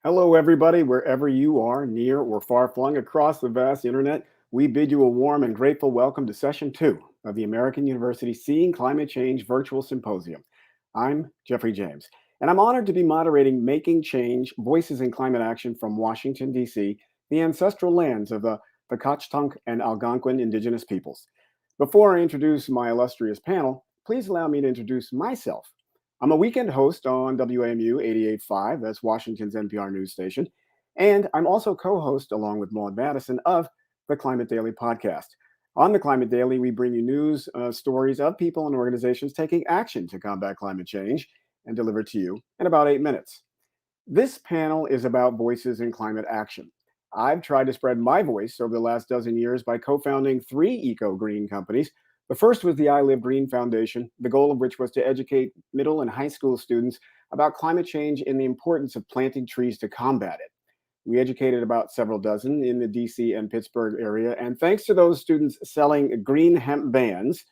Hello, everybody, wherever you are, near or far flung across the vast internet. We bid you a warm and grateful welcome to session two of the American University Seeing Climate Change Virtual Symposium. I'm Jeffrey James, and I'm honored to be moderating Making Change Voices in Climate Action from Washington, D.C., the ancestral lands of the Pachtunk and Algonquin indigenous peoples. Before I introduce my illustrious panel, please allow me to introduce myself. I'm a weekend host on WAMU 88.5, that's Washington's NPR news station. And I'm also co host, along with Maud Madison, of the Climate Daily podcast. On the Climate Daily, we bring you news stories of people and organizations taking action to combat climate change and deliver to you in about 8 minutes. This panel is about voices in climate action. I've tried to spread my voice over the last dozen years by co founding 3 eco-green companies. The first was the I Live Green Foundation, the goal of which was to educate middle and high school students about climate change and the importance of planting trees to combat it. We educated about several dozen in the DC and Pittsburgh area, and thanks to those students selling green hemp bands,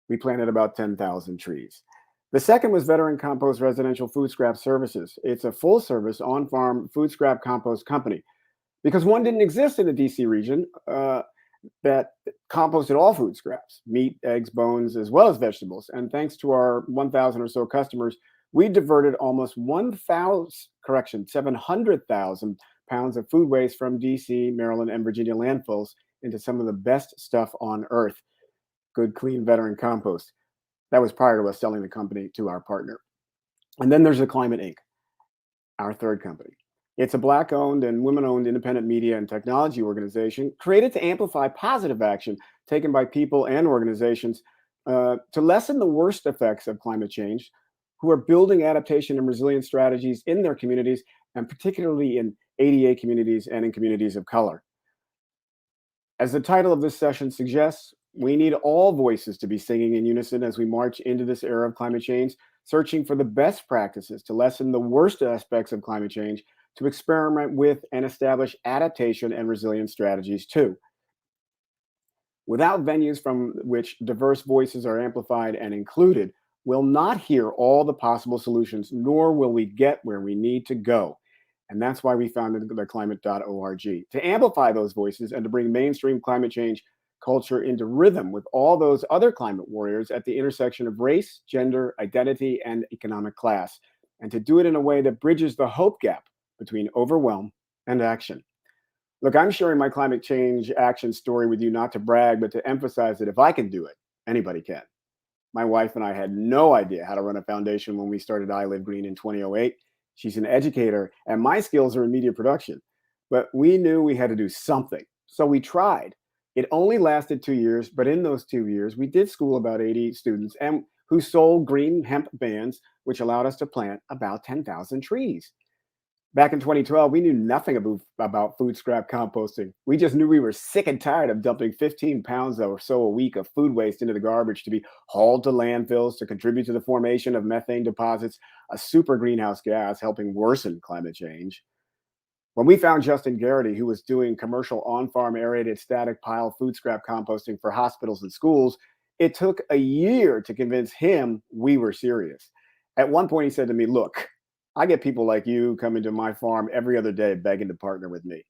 we planted about 10,000 trees. The second was Veteran Compost Residential Food Scrap Services. It's a full service on farm food scrap compost company because one didn't exist in the DC region. That composted all food scraps, meat, eggs, bones, as well as vegetables. And thanks to our 1,000 or so customers, we diverted almost 700,000 pounds of food waste from DC, Maryland, and Virginia landfills into some of the best stuff on earth. Good, clean veteran compost. That was prior to us selling the company to our partner. And then there's the Climate Inc., our third company. It's a Black-owned and women-owned independent media and technology organization created to amplify positive action taken by people and organizations to lessen the worst effects of climate change, who are building adaptation and resilience strategies in their communities, and particularly in ADA communities and in communities of color. As the title of this session suggests, we need all voices to be singing in unison as we march into this era of climate change, searching for the best practices to lessen the worst aspects of climate change, to experiment with and establish adaptation and resilience strategies too. Without venues from which diverse voices are amplified and included, we'll not hear all the possible solutions, nor will we get where we need to go. And that's why we founded the climate.org, to amplify those voices and to bring mainstream climate change culture into rhythm with all those other climate warriors at the intersection of race, gender, identity, and economic class, and to do it in a way that bridges the hope gap between overwhelm and action. Look, I'm sharing my climate change action story with you not to brag, but to emphasize that if I can do it, anybody can. My wife and I had no idea how to run a foundation when we started I Live Green in 2008. She's an educator, and my skills are in media production. But we knew we had to do something, so we tried. It only lasted 2 years, but in those 2 years, we did school about 80 students and who sold green hemp bands, which allowed us to plant about 10,000 trees. Back in 2012, we knew nothing about food scrap composting. We just knew we were sick and tired of dumping 15 pounds or so a week of food waste into the garbage to be hauled to landfills to contribute to the formation of methane deposits, a super greenhouse gas helping worsen climate change. When we found Justin Garrity, who was doing commercial on-farm aerated static pile food scrap composting for hospitals and schools, it took a year to convince him we were serious. At one point, he said to me, "Look, I get people like you coming to my farm every other day begging to partner with me.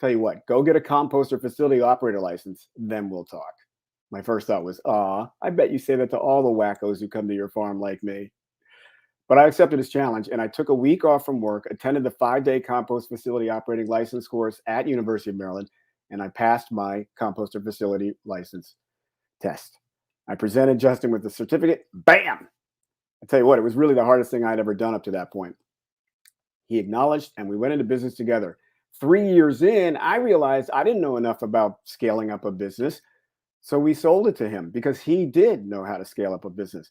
Tell you what, go get a composter facility operator license, then we'll talk." My first thought was, I bet you say that to all the wackos who come to your farm like me. But I accepted his challenge, and I took a week off from work, attended the 5-day compost facility operating license course at University of Maryland, and I passed my composter facility license test. I presented Justin with the certificate. Bam! I tell you what, it was really the hardest thing I'd ever done up to that point. He acknowledged, and we went into business together. 3 years in, I realized I didn't know enough about scaling up a business. So we sold it to him because he did know how to scale up a business.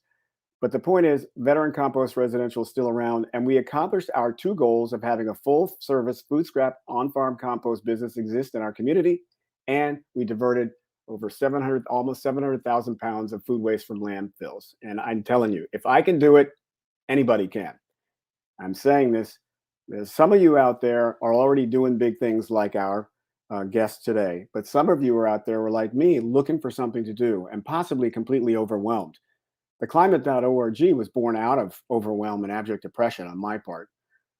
But the point is, Veteran Compost Residential is still around, and we accomplished our 2 goals of having a full-service food scrap on-farm compost business exist in our community, and we diverted almost 700,000 pounds of food waste from landfills. And I'm telling you, if I can do it, anybody can. I'm saying this, because some of you out there are already doing big things like our guests today, but some of you are out there who are like me, looking for something to do and possibly completely overwhelmed. The climate.org was born out of overwhelm and abject depression on my part.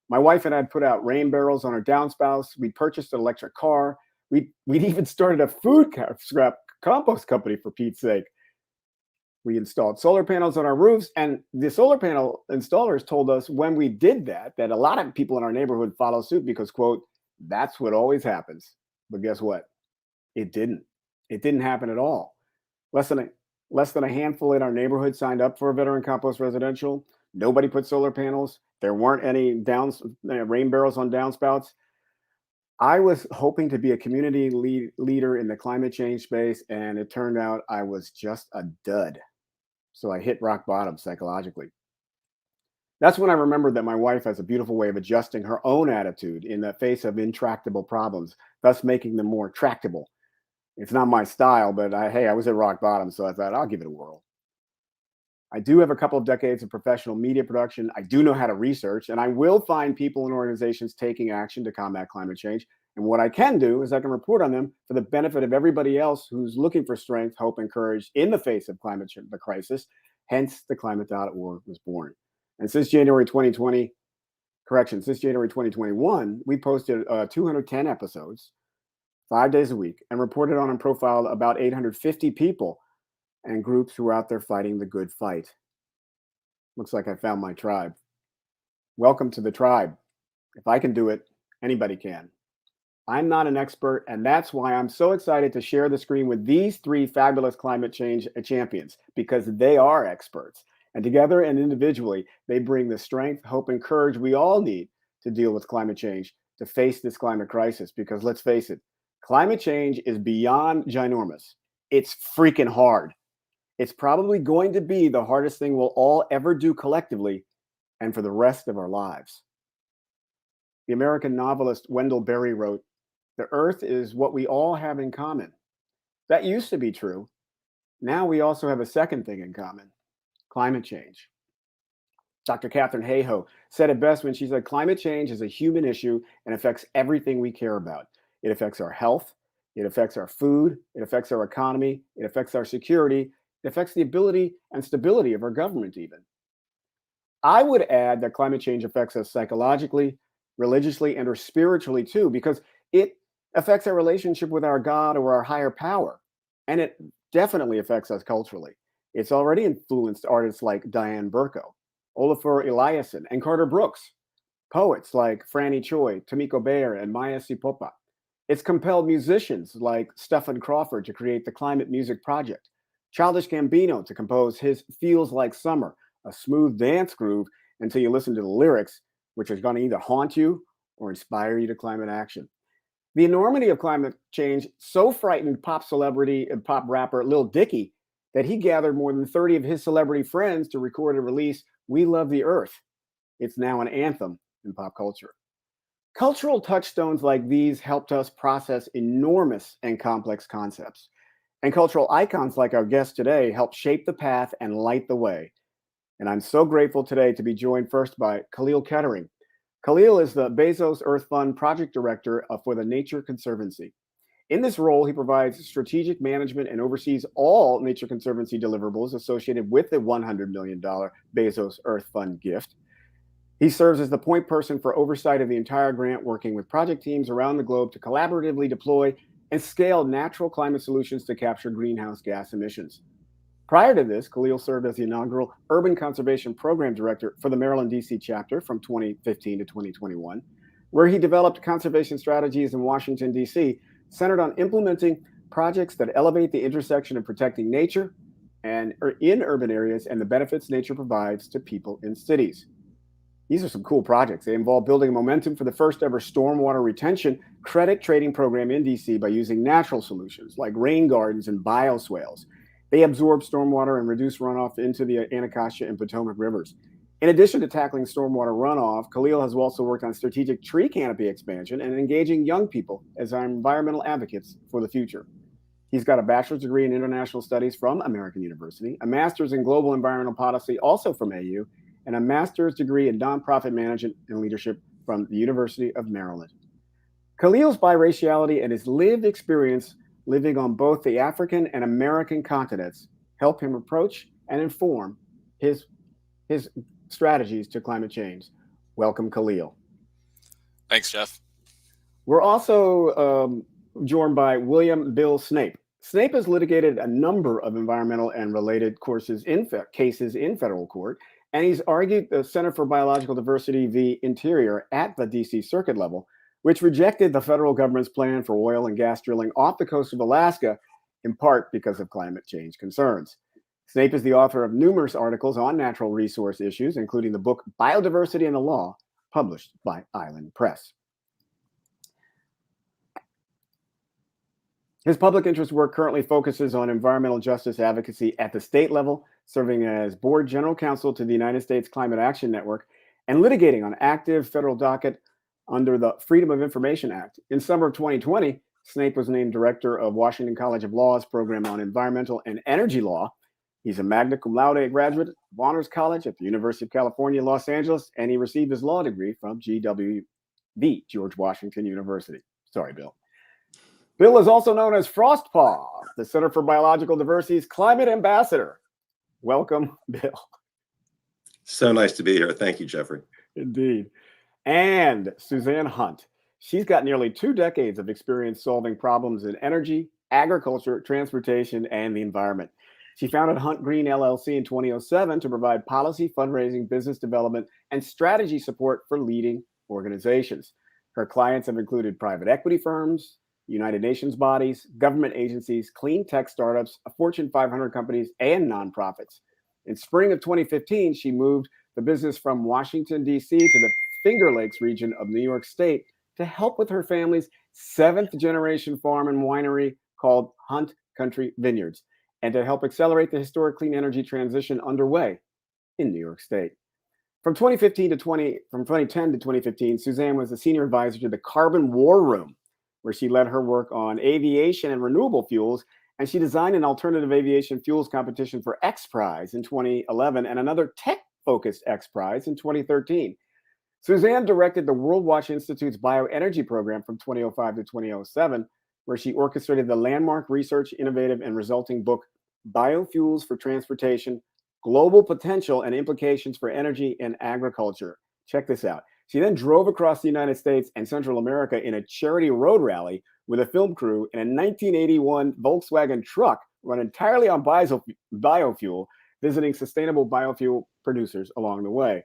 My wife and I had put out rain barrels on our downspouts. We purchased an electric car. We'd even started a food scrap compost company, for Pete's sake. We installed solar panels on our roofs, and the solar panel installers told us when we did that, that a lot of people in our neighborhood follow suit because, quote, that's what always happens. But guess what? It didn't. It didn't happen at all. Less than a less than a handful in our neighborhood signed up for a veteran compost residential. Nobody put solar panels. There weren't any rain barrels on downspouts. I was hoping to be a community leader in the climate change space, and it turned out I was just a dud. So I hit rock bottom psychologically. That's when I remembered that my wife has a beautiful way of adjusting her own attitude in the face of intractable problems, thus making them more tractable. It's not my style, but hey, I was at rock bottom, so I thought I'll give it a whirl. I do have a couple of decades of professional media production. I do know how to research, and I will find people and organizations taking action to combat climate change. And what I can do is I can report on them for the benefit of everybody else who's looking for strength, hope, and courage in the face of climate change, the crisis. Hence, the climate.org was born. And since January 2021, we posted 210 episodes, 5 days a week, and reported on and profiled about 850 people and groups who are out there fighting the good fight. Looks like I found my tribe. Welcome to the tribe. If I can do it, anybody can. I'm not an expert, and that's why I'm so excited to share the screen with these three fabulous climate change champions, because they are experts. And together and individually, they bring the strength, hope, and courage we all need to deal with climate change, to face this climate crisis. Because let's face it, climate change is beyond ginormous. It's freaking hard. It's probably going to be the hardest thing we'll all ever do collectively and for the rest of our lives. The American novelist Wendell Berry wrote, "The earth is what we all have in common." That used to be true. Now we also have a second thing in common: climate change. Dr. Catherine Hayhoe said it best when she said, climate change is a human issue and affects everything we care about. It affects our health. It affects our food. It affects our economy. It affects our security. It affects the ability and stability of our government even. I would add that climate change affects us psychologically, religiously, and or spiritually too, because it affects our relationship with our God or our higher power. And it definitely affects us culturally. It's already influenced artists like Diane Burko, Olafur Eliasson, and Carter Brooks, poets like Franny Choi, Tomiko Bayer, and Maya Sipopa. It's compelled musicians like Stephen Crawford to create the Climate Music Project, Childish Gambino to compose his Feels Like Summer, a smooth dance groove until you listen to the lyrics, which are going to either haunt you or inspire you to climate action. The enormity of climate change so frightened pop celebrity and pop rapper Lil Dicky that he gathered more than 30 of his celebrity friends to record and release We Love the Earth. It's now an anthem in pop culture. Cultural touchstones like these helped us process enormous and complex concepts. And cultural icons like our guest today help shape the path and light the way. And I'm so grateful today to be joined first by Kahlil Kettering. Kahlil is the Bezos Earth Fund Project Director for the Nature Conservancy. In this role, he provides strategic management and oversees all Nature Conservancy deliverables associated with the $100 million Bezos Earth Fund gift. He serves as the point person for oversight of the entire grant, working with project teams around the globe to collaboratively deploy and scale natural climate solutions to capture greenhouse gas emissions. Prior to this, Kahlil served as the inaugural Urban Conservation Program Director for the Maryland, D.C. chapter from 2015 to 2021, where he developed conservation strategies in Washington, D.C., centered on implementing projects that elevate the intersection of protecting nature and in urban areas and the benefits nature provides to people in cities. These are some cool projects. They involve building momentum for the first ever stormwater retention credit trading program in DC by using natural solutions like rain gardens and bioswales. They absorb stormwater and reduce runoff into the Anacostia and Potomac rivers. In addition to tackling stormwater runoff, Kahlil has also worked on strategic tree canopy expansion and engaging young people as our environmental advocates for the future. He's got a bachelor's degree in international studies from American University, a master's in global environmental policy also from AU, and a master's degree in nonprofit management and leadership from the University of Maryland. Kahlil's biraciality and his lived experience living on both the African and American continents help him approach and inform his strategies to climate change. Welcome, Kahlil. Thanks, Jeff. We're also joined by William Bill Snape. Snape has litigated a number of environmental and related cases in federal court, and he's argued the Center for Biological Diversity v. Interior at the D.C. Circuit level, which rejected the federal government's plan for oil and gas drilling off the coast of Alaska, in part because of climate change concerns. Snape is the author of numerous articles on natural resource issues, including the book Biodiversity and the Law, published by Island Press. His public interest work currently focuses on environmental justice advocacy at the state level, serving as board general counsel to the United States Climate Action Network, and litigating on active federal docket under the Freedom of Information Act. In summer of 2020, Snape was named director of Washington College of Law's program on environmental and energy law. He's a magna cum laude graduate of Honors College at the University of California, Los Angeles, and he received his law degree from GWV, George Washington University. Sorry, Bill. Bill is also known as Frostpaw, the Center for Biological Diversity's climate ambassador. Welcome, Bill. So nice to be here. Thank you, Jeffrey. Indeed. And Suzanne Hunt. She's got nearly 2 decades of experience solving problems in energy, agriculture, transportation, and the environment. She founded Hunt Green LLC in 2007 to provide policy, fundraising, business development, and strategy support for leading organizations. Her clients have included private equity firms, United Nations bodies, government agencies, clean tech startups, Fortune 500 companies, and nonprofits. In spring of 2015, she moved the business from Washington, D.C. to the Finger Lakes region of New York State to help with her family's 7th generation farm and winery called Hunt Country Vineyards, and to help accelerate the historic clean energy transition underway in New York State. From 2010 to 2015, Suzanne was the senior advisor to the Carbon War Room, where she led her work on aviation and renewable fuels, and she designed an alternative aviation fuels competition for X Prize in 2011 and another tech-focused X Prize in 2013. Suzanne directed the World Watch Institute's bioenergy program from 2005 to 2007, where she orchestrated the landmark research, innovative, and resulting book, Biofuels for Transportation, Global Potential and Implications for Energy and Agriculture. Check this out. She then drove across the United States and Central America in a charity road rally with a film crew in a 1981 Volkswagen truck run entirely on biofuel, visiting sustainable biofuel producers along the way.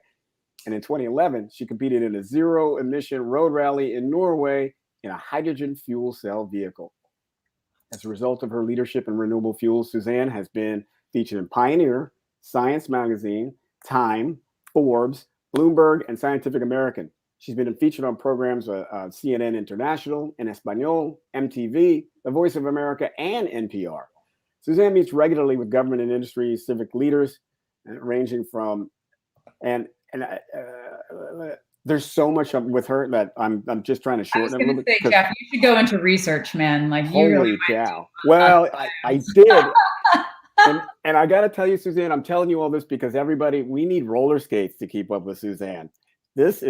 And in 2011, she competed in a zero-emission road rally in Norway in a hydrogen fuel cell vehicle. As a result of her leadership in renewable fuels, Suzanne has been featured in Pioneer, Science Magazine, Time, Forbes, Bloomberg, and Scientific American. She's been featured on programs CNN International, En Español, MTV, The Voice of America, and NPR. Suzanne meets regularly with government and industry civic leaders, ranging from there's so much with her that I'm just trying to shorten it a little bit. Jeff, you should go into research, man. Like, holy you really cow! Well, I did. And I got to tell you, Suzanne, I'm telling you all this because we need roller skates to keep up with Suzanne. It's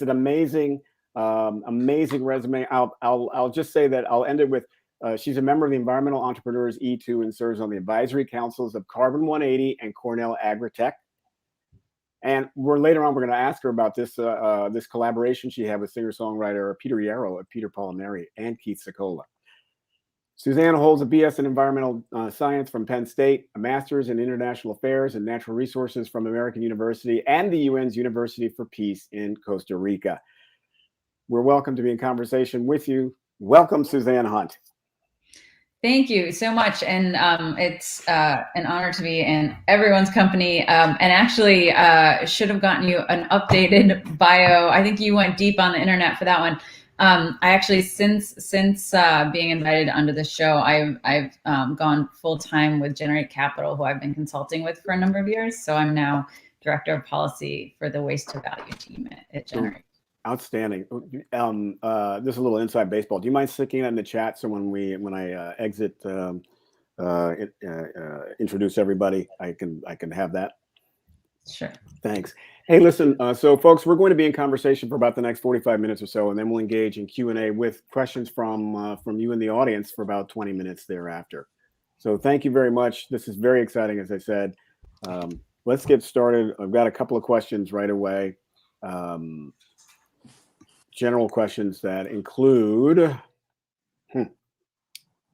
an amazing resume. I'll just say that I'll end it with, she's a member of the Environmental Entrepreneurs E2 and serves on the advisory councils of Carbon 180 and Cornell Agritech. And later on, we're going to ask her about this collaboration she had with singer-songwriter Peter Yarrow, Peter Palmieri, and Keith Secola. Suzanne holds a BS in environmental science from Penn State, a master's in international affairs and natural resources from American University, and the UN's University for Peace in Costa Rica. We're welcome to be in conversation with you. Welcome, Suzanne Hunt. Thank you so much. And it's an honor to be in everyone's company. And actually should have gotten you an updated bio. I think you went deep on the internet for that one. I actually, since being invited onto the show, I've gone full time with Generate Capital, who I've been consulting with for a number of years. So I'm now director of policy for the waste to value team at Generate. Outstanding. Just a little inside baseball. Do you mind sticking that in the chat so when I exit, introduce everybody, I can have that? Sure. Thanks. Hey, listen, so folks, we're going to be in conversation for about the next 45 minutes or so, and then we'll engage in Q&A with questions from you in the audience for about 20 minutes thereafter. So thank you very much. This is very exciting, as I said. Let's get started. I've got a couple of questions right away. general questions that include,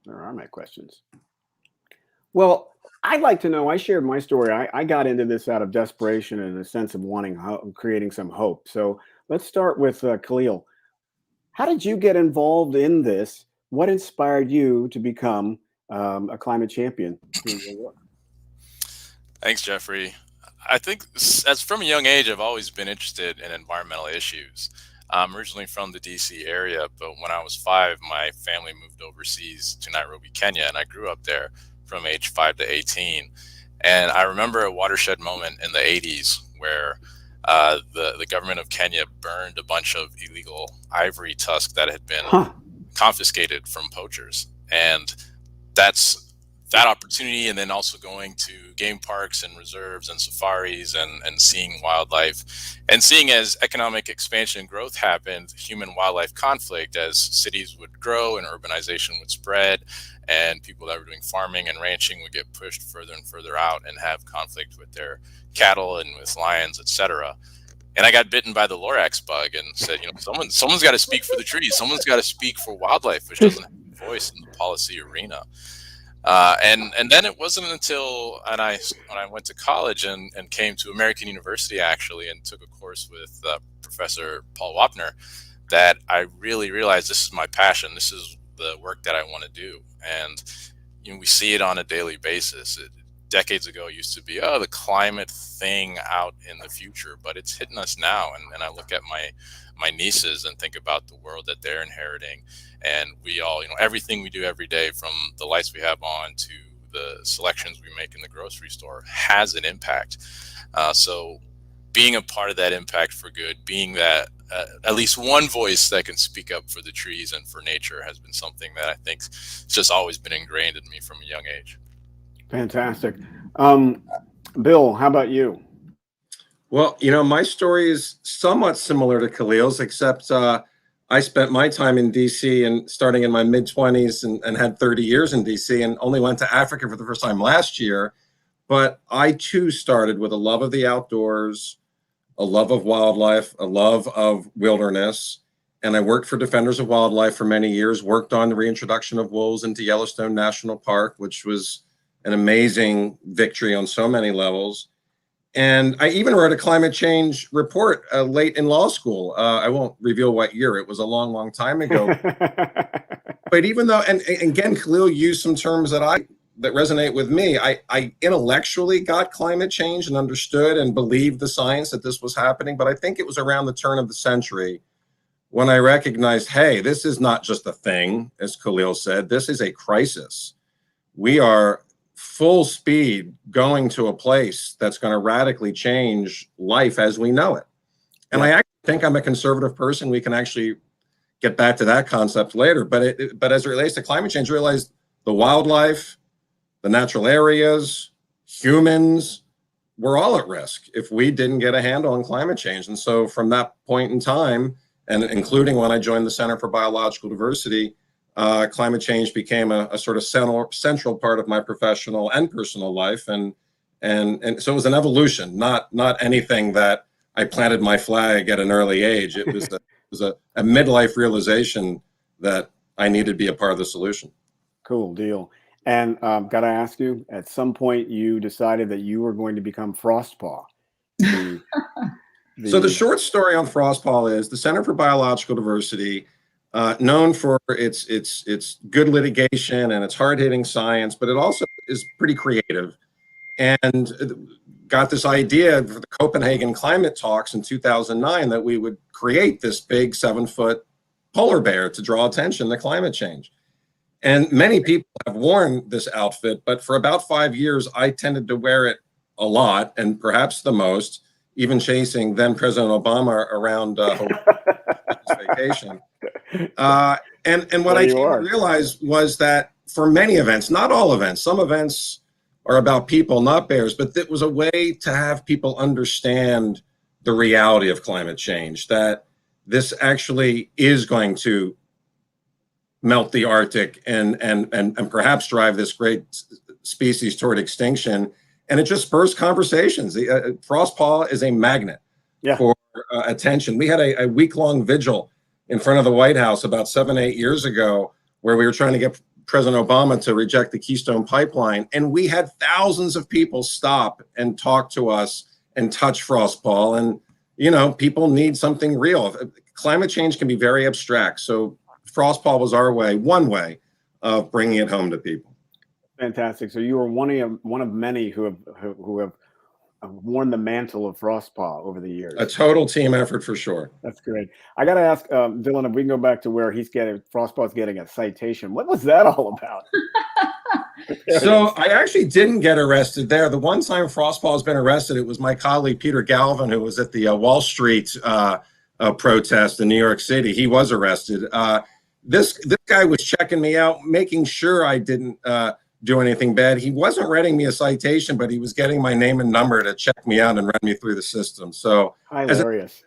where are my questions? Well, I'd like to know, I shared my story. I got into this out of desperation and a sense of wanting, creating some hope. So let's start with Kahlil. How did you get involved in this? What inspired you to become a climate champion through your work? Thanks, Jeffrey. I think as from a young age, I've always been interested in environmental issues. I'm originally from the DC area, but when I was 5, my family moved overseas to Nairobi, Kenya, and I grew up there from age 5 to 18. And I remember a watershed moment in the 80s where the government of Kenya burned a bunch of illegal ivory tusks that had been confiscated from poachers. And that's that opportunity, and then also going to game parks and reserves and safaris and seeing wildlife and seeing as economic expansion and growth happened, human wildlife conflict as cities would grow and urbanization would spread and people that were doing farming and ranching would get pushed further and further out and have conflict with their cattle and with lions, etc. And I got bitten by the Lorax bug and said, someone's got to speak for the trees. Someone's got to speak for wildlife, which doesn't have a voice in the policy arena. And then it wasn't until when I went to college and came to American University actually and took a course with Professor Paul Wapner that I really realized this is my passion. This is the work that I want to do. And we see it on a daily basis. Decades ago, it used to be, the climate thing out in the future, but it's hitting us now. And I look at my nieces and think about the world that they're inheriting. And we all, everything we do every day, from the lights we have on to the selections we make in the grocery store, has an impact. So being a part of that impact for good, being that at least one voice that can speak up for the trees and for nature, has been something that I think has just always been ingrained in me from a young age. Fantastic. Bill, how about you? Well, my story is somewhat similar to Kahlil's, except I spent my time in DC and starting in my mid-20s and had 30 years in DC and only went to Africa for the first time last year. But I too started with a love of the outdoors, a love of wildlife, a love of wilderness. And I worked for Defenders of Wildlife for many years, worked on the reintroduction of wolves into Yellowstone National Park, which was an amazing victory on so many levels. And I even wrote a climate change report late in law school. I won't reveal what year. It was a long, long time ago. But even though, and again, Kahlil used some terms that resonate with me. I intellectually got climate change and understood and believed the science that this was happening. But I think it was around the turn of the century when I recognized, hey, this is not just a thing, as Kahlil said. This is a crisis. We are full speed going to a place that's going to radically change life as we know it. And I actually think I'm a conservative person. We can actually get back to that concept later. But as it relates to climate change, realize the wildlife, the natural areas, humans, we're all at risk if we didn't get a handle on climate change. And so from that point in time, and including when I joined the Center for Biological Diversity, climate change became a sort of central part of my professional and personal life. And so it was an evolution, not anything that I planted my flag at an early age. It was a midlife realization that I needed to be a part of the solution. Cool deal. And got to ask you, at some point you decided that you were going to become Frostpaw. So the short story on Frostpaw is the Center for Biological Diversity, known for its good litigation and its hard-hitting science, but it also is pretty creative, and got this idea for the Copenhagen climate talks in 2009 that we would create this big 7-foot polar bear to draw attention to climate change. And many people have worn this outfit, but for about 5 years, I tended to wear it a lot, and perhaps the most, even chasing then President Obama around vacation. And what I came to realize was that for many events, not all events, some events are about people, not bears, but it was a way to have people understand the reality of climate change, that this actually is going to melt the Arctic and perhaps drive this great species toward extinction. And it just spurs conversations. Frostpaw is a magnet for attention. We had a week-long vigil in front of the White House about 7, 8 years ago, where we were trying to get President Obama to reject the Keystone Pipeline. And we had thousands of people stop and talk to us and touch Frostball. And, you know, people need something real. Climate change can be very abstract. So Frostball was our way, one way of bringing it home to people. Fantastic. So you were one of many who have worn the mantle of Frostpaw over the years. A total team effort for sure. That's great. I got to ask Dylan, if we can go back to where Frostpaw's getting a citation. What was that all about? So I actually didn't get arrested there. The one time Frostball has been arrested, it was my colleague Peter Galvin, who was at the Wall Street protest in New York City. He was arrested. This guy was checking me out, making sure I didn't do anything bad. He wasn't writing me a citation, but he was getting my name and number to check me out and run me through the system. So hilarious.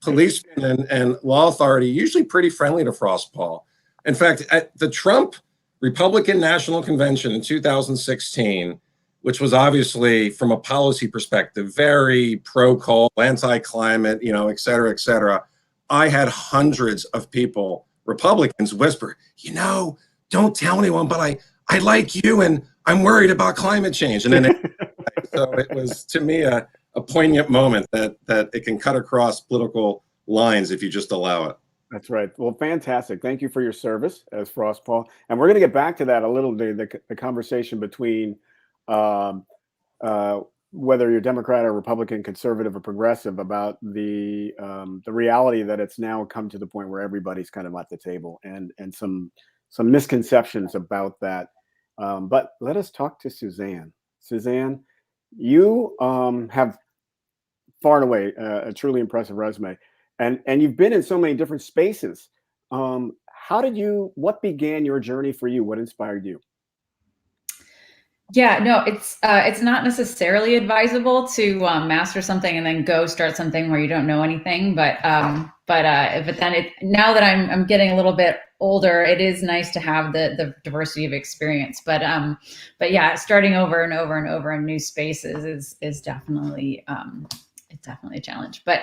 Policemen and law authority, usually pretty friendly to Frostball. In fact, at the Trump Republican National Convention in 2016, which was obviously from a policy perspective, very pro-coal, anti-climate, you know, et cetera, I had hundreds of people, Republicans, whisper, you know, don't tell anyone, but I like you and I'm worried about climate change. And then so it was, to me, a poignant moment that it can cut across political lines if you just allow it. That's right. Well, fantastic. Thank you for your service as Frostpaw. And we're going to get back to that a little bit, the conversation between whether you're Democrat or Republican, conservative or progressive, about the reality that it's now come to the point where everybody's kind of at the table, and some misconceptions about that. But let us talk to Suzanne. Suzanne, you have far and away a truly impressive resume, and you've been in so many different spaces. What began your journey for you? What inspired you? Yeah, no, it's not necessarily advisable to master something and then go start something where you don't know anything. But then now that I'm getting a little bit older, it is nice to have the diversity of experience. But yeah, starting over and over and over in new spaces is definitely a challenge. But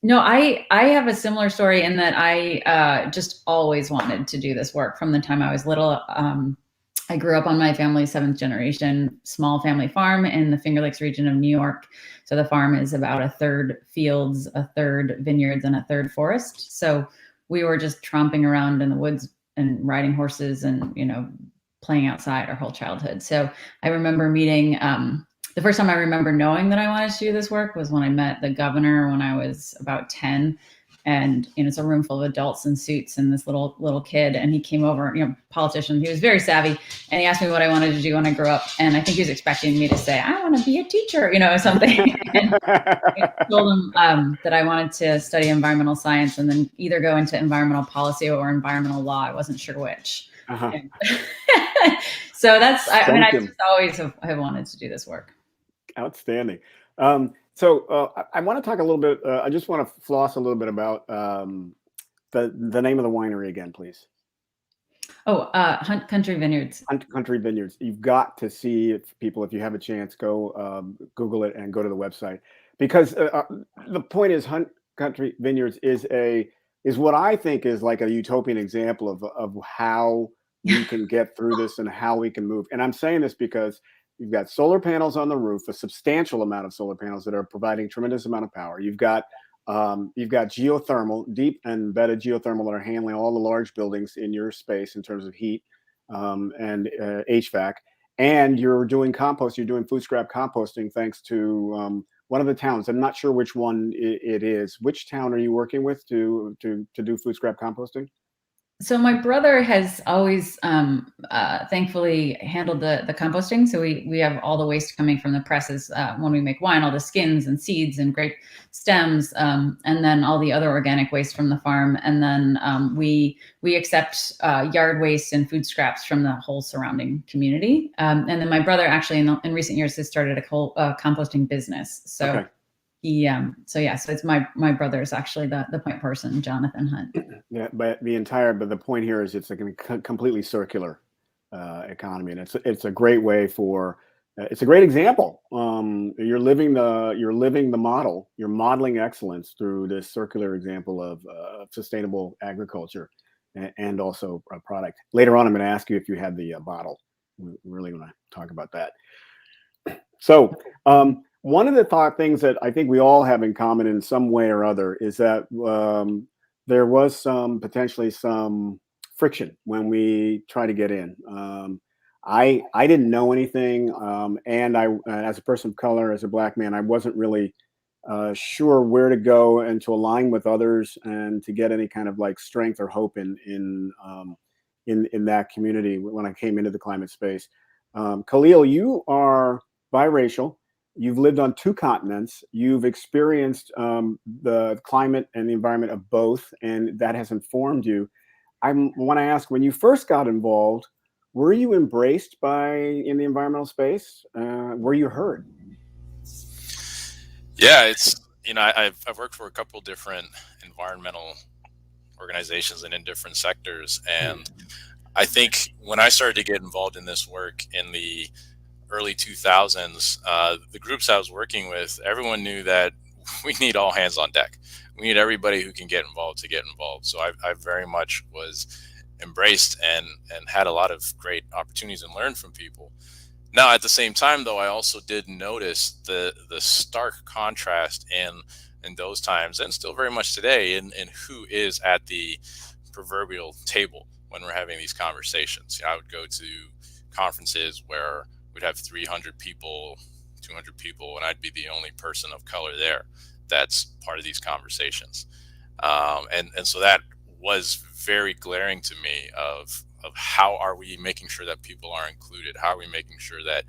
no, I have a similar story in that I just always wanted to do this work from the time I was little. I grew up on my family's 7th generation small family farm in the Finger Lakes region of New York. So the farm is about 1/3 fields, 1/3 vineyards, and 1/3 forest. So we were just tromping around in the woods and riding horses and, you know, playing outside our whole childhood. So I remember meeting, the first time I remember knowing that I wanted to do this work was when I met the governor when I was about 10. And, you know, it's a room full of adults in suits and this little kid. And he came over, you know, politician. He was very savvy. And he asked me what I wanted to do when I grew up. And I think he was expecting me to say, I want to be a teacher, you know, something. And I told him that I wanted to study environmental science and then either go into environmental policy or environmental law. I wasn't sure which. So that's, I just always have wanted to do this work. Outstanding. So I want to talk a little bit. I just want to floss a little bit about the name of the winery again, please. Oh, Hunt Country Vineyards. Hunt Country Vineyards. You've got to see it, people. If you have a chance, go Google it and go to the website, because the point is, Hunt Country Vineyards is what I think is like a utopian example of how we can get through this and how we can move. And I'm saying this because you've got solar panels on the roof, a substantial amount of solar panels that are providing tremendous amount of power. You've got geothermal, deep embedded geothermal that are handling all the large buildings in your space in terms of heat and HVAC. And you're doing compost. You're doing food scrap composting thanks to one of the towns. I'm not sure which one it is. Which town are you working with to do food scrap composting? So my brother has always thankfully handled the composting. So we have all the waste coming from the presses when we make wine, all the skins and seeds and grape stems, and then all the other organic waste from the farm. And then we accept yard waste and food scraps from the whole surrounding community. And then my brother actually in recent years has started a composting business. So. Okay. So it's my brother's actually the point person, Jonathan Hunt. Yeah, but the point here is it's a completely circular economy, and it's a great way for it's a great example. You're living the model. You're modeling excellence through this circular example of sustainable agriculture and also a product. Later on, I'm going to ask you if you had the bottle. We really want to talk about that. So one of the things that I think we all have in common in some way or other is that there was potentially some friction when we try to get in. I didn't know anything, and as a person of color, as a Black man, I wasn't really sure where to go and to align with others and to get any kind of like strength or hope in that community when I came into the climate space. Kahlil, you are biracial. You've lived on 2 continents. You've experienced the climate and the environment of both, and that has informed you. I want to ask, when you first got involved, were you embraced in the environmental space? Were you heard? Yeah, it's, I've worked for a couple different environmental organizations and in different sectors, and I think when I started to get involved in this work in the early 2000s, the groups I was working with, everyone knew that we need all hands on deck. We need everybody who can get involved to get involved. So I very much was embraced and had a lot of great opportunities and learned from people. Now, at the same time, though, I also did notice the stark contrast in those times, and still very much today, in who is at the proverbial table when we're having these conversations. I would go to conferences where we'd have 300 people, 200 people, and I'd be the only person of color there that's part of these conversations. And so that was very glaring to me of how are we making sure that people are included? How are we making sure that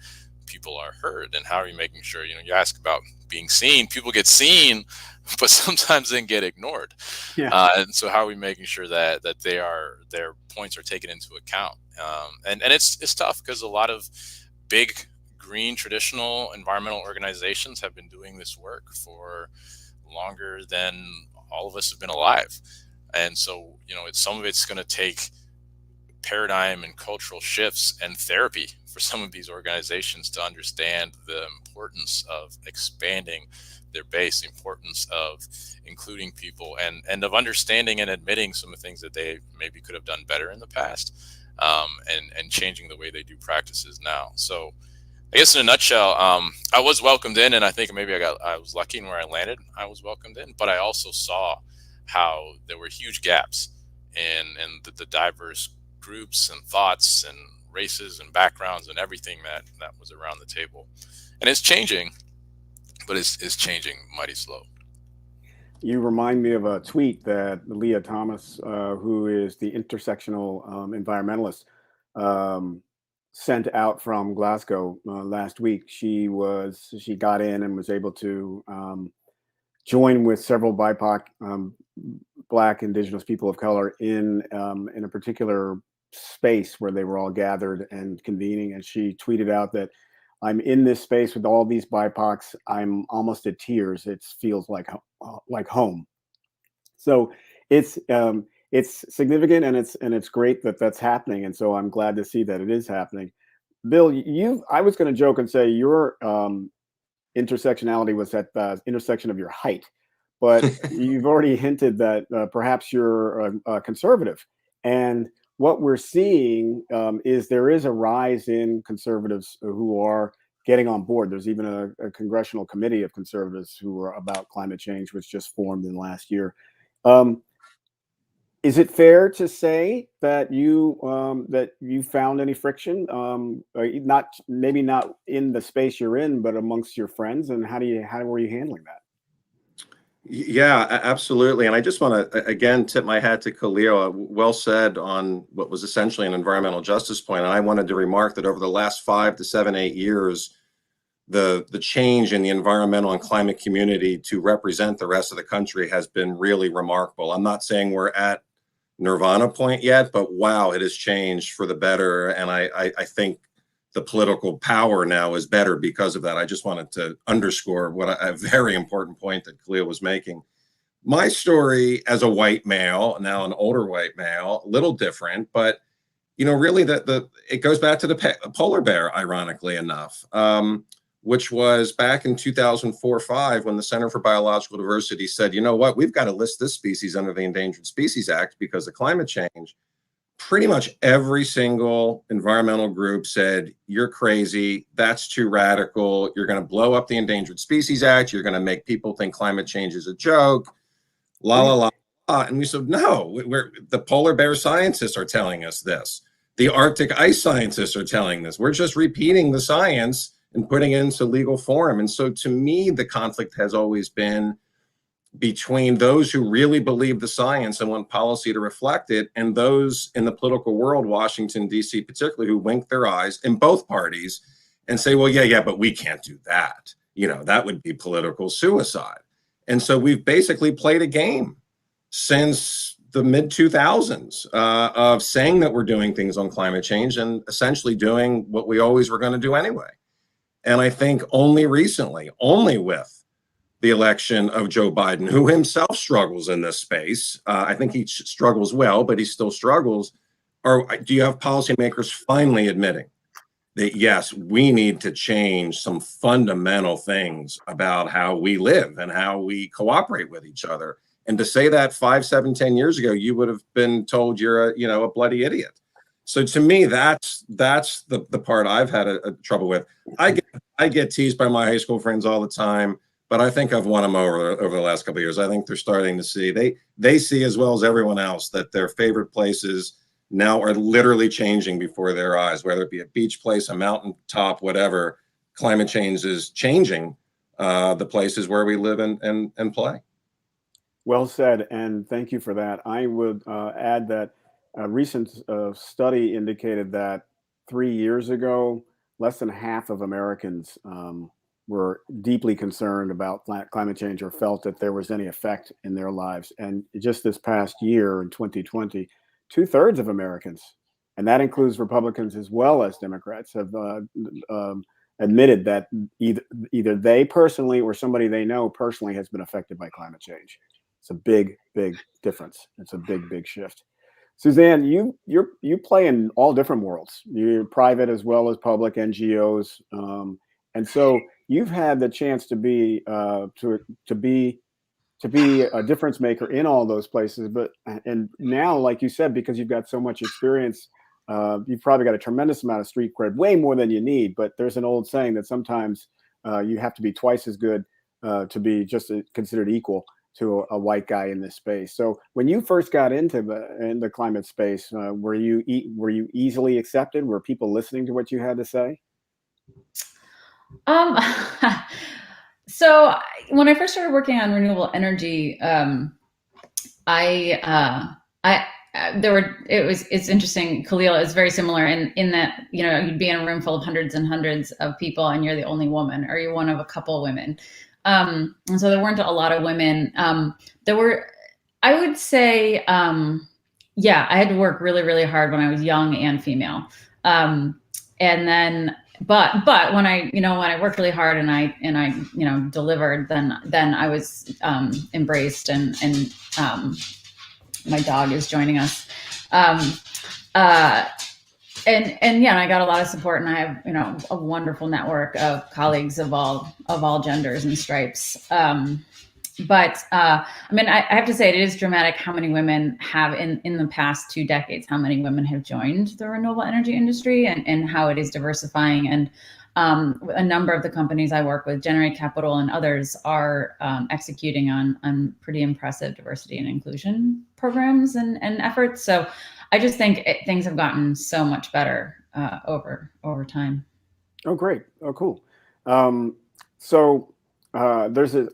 people are heard? And how are we making sure, you ask about being seen, people get seen, but sometimes then get ignored. Yeah. And so how are we making sure that their points are taken into account? And it's tough because a lot of big green traditional environmental organizations have been doing this work for longer than all of us have been alive. And so, some of it's going to take paradigm and cultural shifts and therapy for some of these organizations to understand the importance of expanding their base, the importance of including people, and of understanding and admitting some of the things that they maybe could have done better in the past, and changing the way they do practices now. So I guess in a nutshell, I was welcomed in, and I think maybe I was lucky in where I landed. I was welcomed in, but I also saw how there were huge gaps in the diverse groups and thoughts and races and backgrounds and everything that was around the table. And it's changing, but it's changing mighty slow. You remind me of a tweet that Leah Thomas, who is the intersectional environmentalist, sent out from Glasgow last week. She got in and was able to join with several BIPOC, Black, Indigenous people of color in a particular space where they were all gathered and convening. And she tweeted out that, "I'm in this space with all these BIPOCs. I'm almost at tears. It feels like home." So it's significant, and it's great that that's happening. And so I'm glad to see that it is happening. Bill, I was going to joke and say your intersectionality was at the intersection of your height, but you've already hinted that perhaps you're a conservative. And what we're seeing is there is a rise in conservatives who are getting on board. There's even a congressional committee of conservatives who are about climate change, which just formed in the last year. Is it fair to say that you found any friction? Maybe not in the space you're in, but amongst your friends. And how were you handling that? Yeah, absolutely. And I just want to, again, tip my hat to Kahlil. Well said on what was essentially an environmental justice point. And I wanted to remark that over the last 5 to 7, 8 years, the change in the environmental and climate community to represent the rest of the country has been really remarkable. I'm not saying we're at Nirvana point yet, but wow, it has changed for the better. And I think the political power now is better because of that. I just wanted to underscore a very important point that Kahlil was making. My story as a white male, now an older white male, a little different, but really it goes back to the polar bear, ironically enough, which was back in 2004-5 when the Center for Biological Diversity said, you know what, we've got to list this species under the Endangered Species Act because of climate change. Pretty much every single environmental group said, you're crazy, that's too radical, you're going to blow up the Endangered Species Act, you're going to make people think climate change is a joke, la, la, la. And we said, no, the polar bear scientists are telling us this. The Arctic ice scientists are telling this. We're just repeating the science and putting it into legal form. And so to me, the conflict has always been between those who really believe the science and want policy to reflect it, and those in the political world, Washington, D.C. particularly, who wink their eyes in both parties and say, well, yeah, but we can't do that. That would be political suicide. And so we've basically played a game since the mid 2000s of saying that we're doing things on climate change and essentially doing what we always were going to do anyway. And I think only recently, only with the election of Joe Biden, who himself struggles in this space, I think he struggles well, but he still struggles. Or do you have policymakers finally admitting that, yes, we need to change some fundamental things about how we live and how we cooperate with each other? And to say that 5, 7, 10 years ago, you would have been told you're a bloody idiot. So to me, that's the part I've had a trouble with. I get teased by my high school friends all the time, but I think I've won them over the last couple of years. I think they're starting to see, they see as well as everyone else that their favorite places now are literally changing before their eyes, whether it be a beach place, a mountaintop, whatever. Climate change is changing the places where we live and play. Well said, and thank you for that. I would add that a recent study indicated that 3 years ago, less than half of Americans were deeply concerned about climate change or felt that there was any effect in their lives. And just this past year, in 2020, 2/3 of Americans, and that includes Republicans as well as Democrats, have admitted that either they personally or somebody they know personally has been affected by climate change. It's a big, big difference. It's a big, big shift. Suzanne, you play in all different worlds. You're private as well as public, NGOs, and so you've had the chance to be a difference maker in all those places. And now, like you said, because you've got so much experience, you've probably got a tremendous amount of street cred, way more than you need. But there's an old saying that sometimes you have to be twice as good to be just considered equal to a white guy in this space. So when you first got into the climate space, were you easily accepted? Were people listening to what you had to say? So when I first started working on renewable energy, it's interesting. Kahlil is very similar in that, you'd be in a room full of hundreds and hundreds of people and you're the only woman, or you're one of a couple women. And so there weren't a lot of women. There were, I would say, I had to work really, really hard when I was young and female. And then, but when I worked really hard and I delivered, then I was embraced, and my dog is joining us. And I got a lot of support, and I have, a wonderful network of colleagues of all genders and stripes. But I have to say, it is dramatic how many women have in the past 2 decades, how many women have joined the renewable energy industry, and how it is diversifying. And a number of the companies I work with, Generate Capital and others, are executing on pretty impressive diversity and inclusion programs and efforts. So I just think things have gotten so much better over time. Oh, great. Oh, cool. I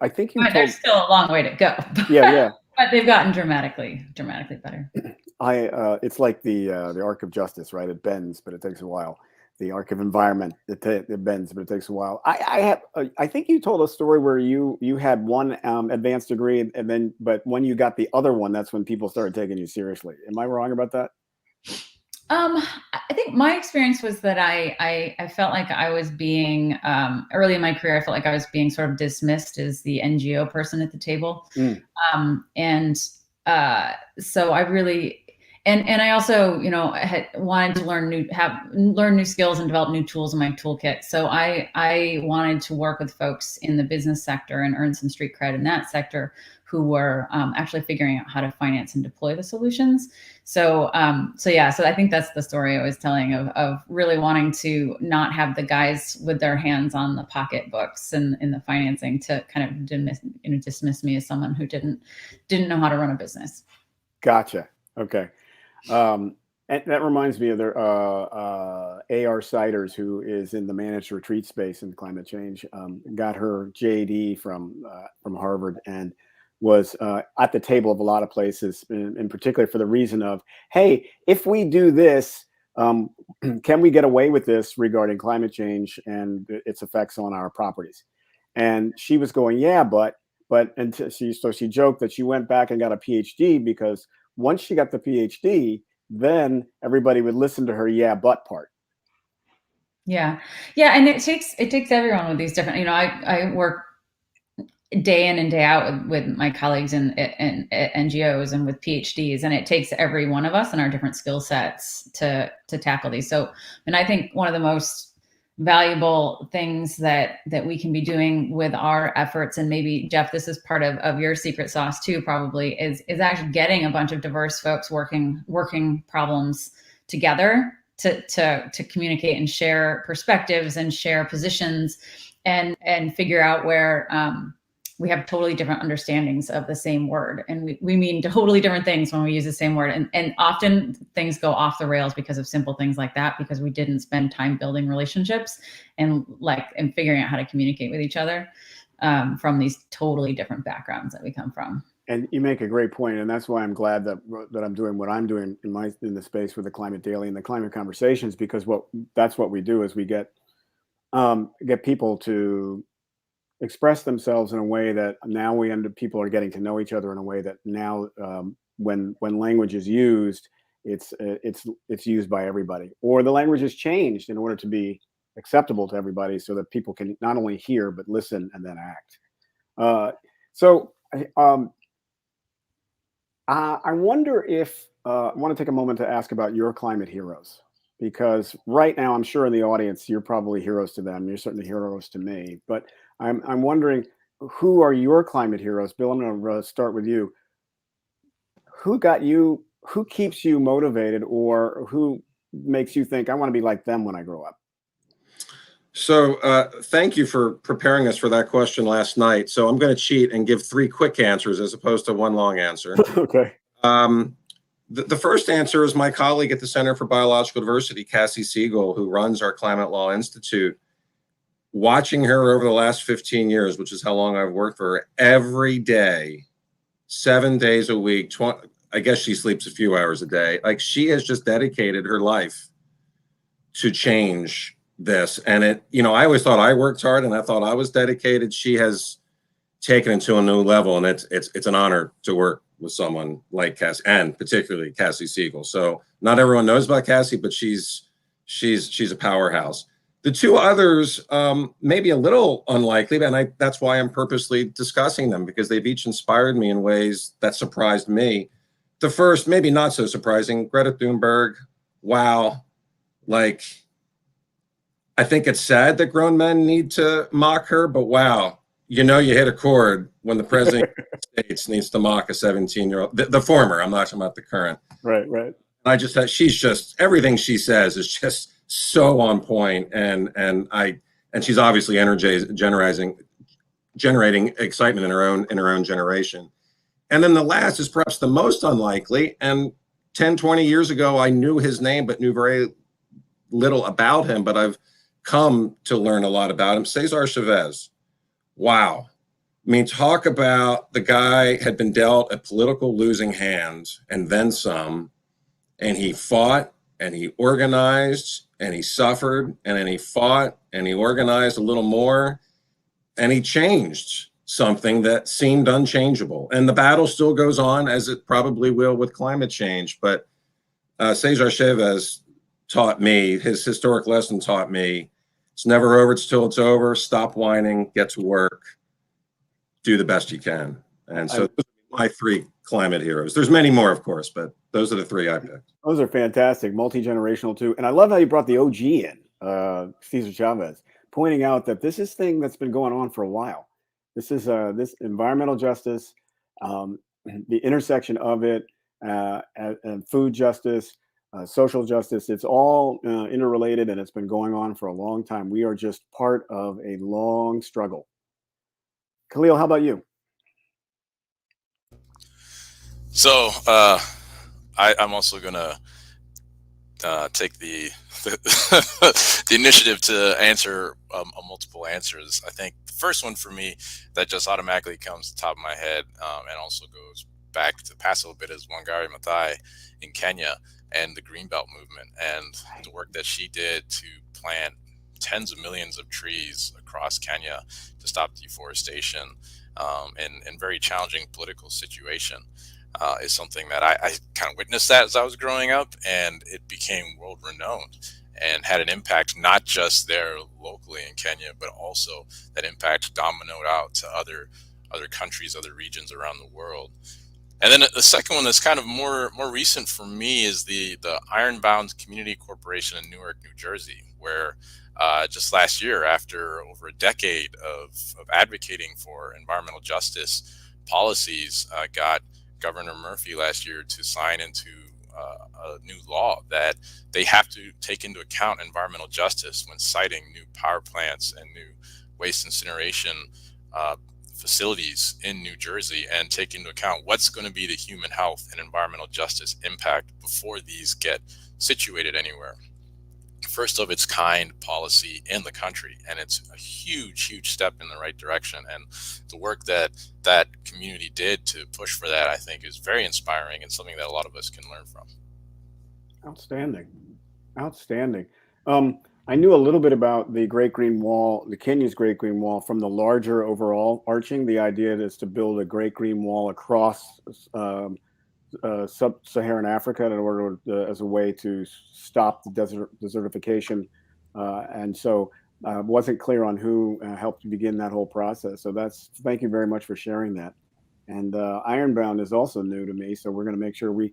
think there's still a long way to go. Yeah. But they've gotten dramatically better. It's like the arc of justice, right? It bends, but it takes a while. The arc of environment, it bends, but it takes a while. I think you told a story where you had one advanced degree, but when you got the other one, that's when people started taking you seriously. Am I wrong about that? I think my experience was that I felt like I was being, early in my career, I felt like I was being sort of dismissed as the NGO person at the table. So I really, And I also, had wanted to learn new skills and develop new tools in my toolkit. So I wanted to work with folks in the business sector and earn some street cred in that sector who were actually figuring out how to finance and deploy the solutions. So I think that's the story I was telling of really wanting to not have the guys with their hands on the pocketbooks and in the financing to kind of dismiss me as someone who didn't know how to run a business. Gotcha. Okay. And that reminds me of their A.R. Siders, who is in the managed retreat space in climate change. Got her JD from Harvard and was at the table of a lot of places, in particular for the reason of, hey, if we do this, can we get away with this regarding climate change and its effects on our properties? And she was going, yeah, but she joked that she went back and got a PhD because once she got the PhD, then everybody would listen to her yeah but part. Yeah, and it takes everyone with these different. I work day in and day out with my colleagues in NGOs and with PhDs, and it takes every one of us and our different skill sets to tackle these. So, and I think one of the most valuable things that we can be doing with our efforts, and maybe Jeff, this is part of your secret sauce too, probably is actually getting a bunch of diverse folks working problems together to communicate and share perspectives and share positions and figure out where we have totally different understandings of the same word. And we mean totally different things when we use the same word. And often things go off the rails because of simple things like that, because we didn't spend time building relationships and figuring out how to communicate with each other from these totally different backgrounds that we come from. And you make a great point, and that's why I'm glad that I'm doing what I'm doing in the space with the Climate Daily and the Climate Conversations, because that's what we do is we get people to express themselves in a way that now people are getting to know each other in a way that now when language is used, it's used by everybody, or the language is changed in order to be acceptable to everybody, so that people can not only hear but listen and then act. I wonder if I want to take a moment to ask about your climate heroes, because right now I'm sure in the audience you're probably heroes to them. You're certainly heroes to me, but I'm wondering, who are your climate heroes? Bill, I'm going to start with you. Who keeps you motivated, or who makes you think I want to be like them when I grow up? So thank you for preparing us for that question last night. So I'm going to cheat and give 3 quick answers as opposed to 1 long answer. Okay. The first answer is my colleague at the Center for Biological Diversity, Cassie Siegel, who runs our Climate Law Institute. Watching her over the last 15 years, which is how long I've worked for her, every day, 7 days a week, I guess she sleeps a few hours a day. Like, she has just dedicated her life to change this. And I always thought I worked hard and I thought I was dedicated. She has taken it to a new level, and it's an honor to work with someone like Cassie, and particularly Cassie Siegel. So not everyone knows about Cassie, but she's a powerhouse. The 2 others may be a little unlikely, and that's why I'm purposely discussing them, because they've each inspired me in ways that surprised me. The first, maybe not so surprising, Greta Doomberg. Wow. Like, I think it's sad that grown men need to mock her, but wow, you hit a chord when the president of the United States needs to mock a 17-year-old, the former, I'm not talking about the current. Right. She's just, everything she says is just so on point, and she's obviously generating excitement in her own generation. And then the last is perhaps the most unlikely, and 10, 20 years ago I knew his name but knew very little about him, but I've come to learn a lot about him. Cesar Chavez. Wow. I mean, talk about the guy had been dealt a political losing hand and then some, and he fought and he organized and he suffered, and then he fought and he organized a little more, and he changed something that seemed unchangeable. And the battle still goes on, as it probably will with climate change. But Cesar Chavez taught me, his historic lesson taught me, it's never over till it's over. Stop whining, get to work, do the best you can. And so those are my 3 climate heroes. There's many more, of course, but those are the three I picked. Those are fantastic, multi-generational too. And I love how you brought the OG in, Cesar Chavez, pointing out that this is thing that's been going on for a while. This is this environmental justice, the intersection of it, and food justice, social justice. It's all interrelated, and it's been going on for a long time. We are just part of a long struggle. Kahlil, how about you? So I'm also going to take the initiative to answer multiple answers. I think the first one for me that just automatically comes to the top of my head and also goes back to past a little bit is Wangari Maathai in Kenya and the Greenbelt movement and the work that she did to plant tens of millions of trees across Kenya to stop deforestation in very challenging political situation. Is something that I kind of witnessed that as I was growing up, and it became world renowned and had an impact not just there locally in Kenya, but also that impact dominoed out to other countries, other regions around the world. And then the second one that's kind of more recent for me is the Ironbound Community Corporation in Newark, New Jersey, where just last year, after over a decade of advocating for environmental justice policies, got Governor Murphy last year to sign into a new law that they have to take into account environmental justice when siting new power plants and new waste incineration facilities in New Jersey, and take into account what's going to be the human health and environmental justice impact before these get situated anywhere. First of its kind policy in the country, and it's a huge step in the right direction. And the work that that community did to push for that, I think, is very inspiring and something that a lot of us can learn from. Outstanding. I knew a little bit about the Great Green Wall, the Kenya's Great Green Wall, from the larger overall arching. The idea is to build a Great Green Wall across sub-Saharan Africa in order as a way to stop the desertification, and so wasn't clear on who helped begin that whole process. So thank you very much for sharing that. And Ironbound is also new to me, so we're going to make sure we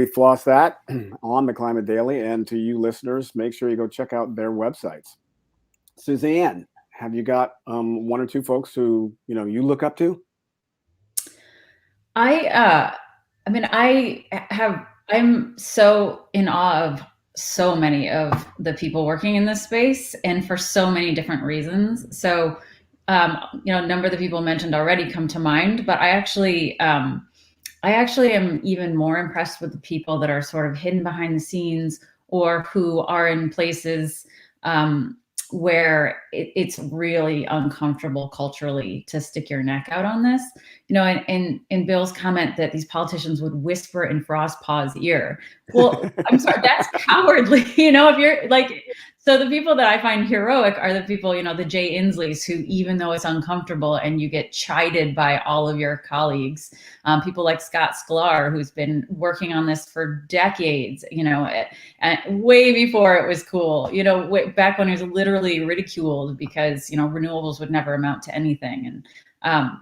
floss that on the Climate Daily. And to you listeners, make sure you go check out their websites. Suzanne, have you got one or two folks who you look up to? I'm so in awe of so many of the people working in this space, and for so many different reasons. So, a number of the people mentioned already come to mind, but I actually am even more impressed with the people that are sort of hidden behind the scenes, or who are in places where it's really uncomfortable culturally to stick your neck out on this. In Bill's comment that these politicians would whisper in Frost Paw's ear. Well, I'm sorry, that's cowardly. If you're like, so the people that I find heroic are the people, the Jay Insleys, who, even though it's uncomfortable and you get chided by all of your colleagues, people like Scott Sklar, who's been working on this for decades, and way before it was cool, back when it was literally ridiculed because, renewables would never amount to anything. And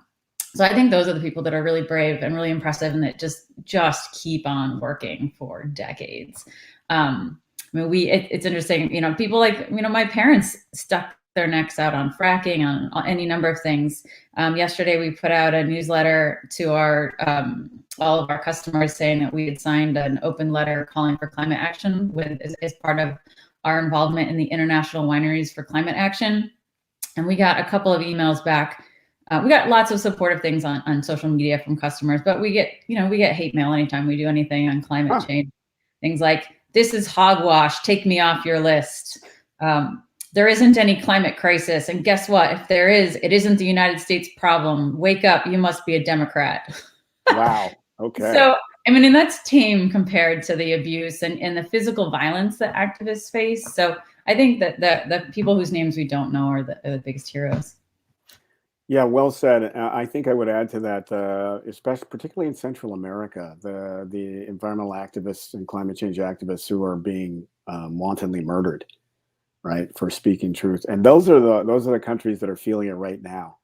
so I think those are the people that are really brave and really impressive, and that just keep on working for decades. It's interesting, people like, my parents stuck their necks out on fracking, on any number of things. Yesterday, we put out a newsletter to all of our customers saying that we had signed an open letter calling for climate action as part of our involvement in the International Wineries for Climate Action. And we got a couple of emails back. We got lots of supportive things on social media from customers, but we get hate mail anytime we do anything on climate change. Things like, "This is hogwash, take me off your list. There isn't any climate crisis. And guess what? If there is, it isn't the United States problem. Wake up, you must be a Democrat." Wow. Okay. So, and that's tame compared to the abuse and the physical violence that activists face. So I think that the people whose names we don't know are the biggest heroes. Yeah, well said. I think I would add to that, especially particularly in Central America, the environmental activists and climate change activists who are being wantonly murdered, right, for speaking truth. And those are the countries that are feeling it right now.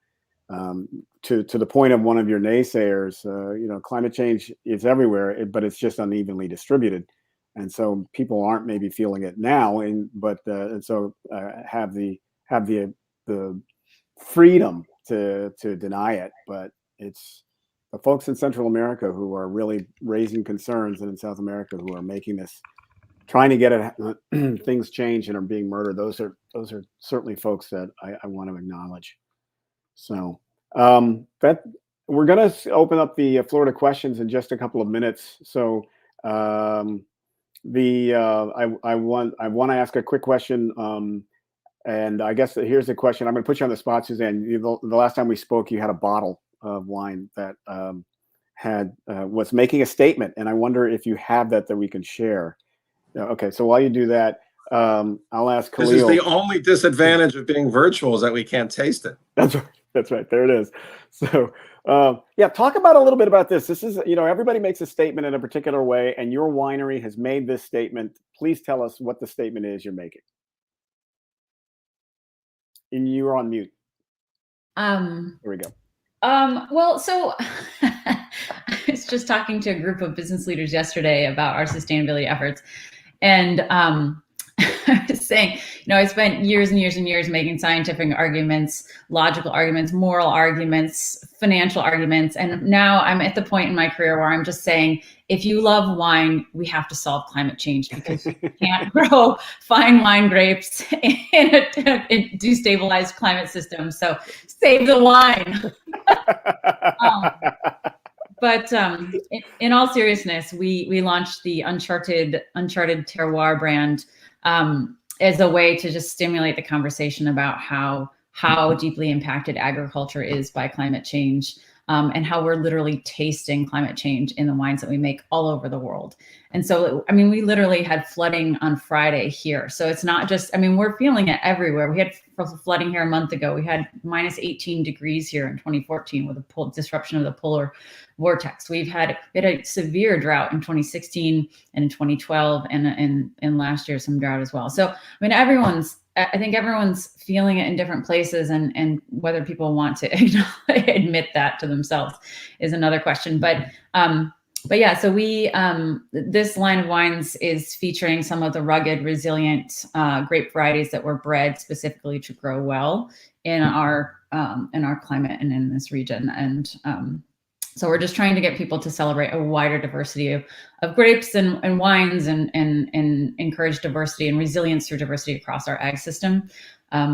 To the point of one of your naysayers, climate change is everywhere, but it's just unevenly distributed, and so people aren't maybe feeling it now, and so have the freedom to deny it, but it's the folks in Central America who are really raising concerns, and in South America who are making this, trying to get it, things change and are being murdered. Those are certainly folks that I want to acknowledge. So that we're going to open up the floor to questions in just a couple of minutes. So I want to ask a quick question. And I guess here's the question. I'm going to put you on the spot, Suzanne. The last time we spoke, you had a bottle of wine that was making a statement, and I wonder if you have that we can share. Okay, so while you do that, I'll ask Kahlil. This is the only disadvantage of being virtual, is that we can't taste it. That's right. That's right. There it is. So yeah, talk about a little bit about this. This is, everybody makes a statement in a particular way, and your winery has made this statement. Please tell us what the statement is you're making. And you're on mute. There we go. Well, so I was just talking to a group of business leaders yesterday about our sustainability efforts. And I was saying, I spent years and years and years making scientific arguments, logical arguments, moral arguments, financial arguments. And now I'm at the point in my career where I'm just saying, if you love wine, we have to solve climate change, because you can't grow fine wine grapes in a destabilized climate system. So save the wine. But in all seriousness, we launched the Uncharted Terroir brand as a way to just stimulate the conversation about how deeply impacted agriculture is by climate change, and how we're literally tasting climate change in the wines that we make all over the world. And so, we literally had flooding on Friday here. So it's not just, we're feeling it everywhere. We had flooding here a month ago. We had minus 18 degrees here in 2014 with a disruption of the polar vortex. We had a severe drought in 2016 and in 2012, and last year some drought as well. So, I think everyone's feeling it in different places, and whether people want to admit that to themselves is another question. But yeah, so we this line of wines is featuring some of the rugged, resilient grape varieties that were bred specifically to grow well in our climate and in this region. And so we're just trying to get people to celebrate a wider diversity of grapes and wines, and encourage diversity and resilience through diversity across our ag system.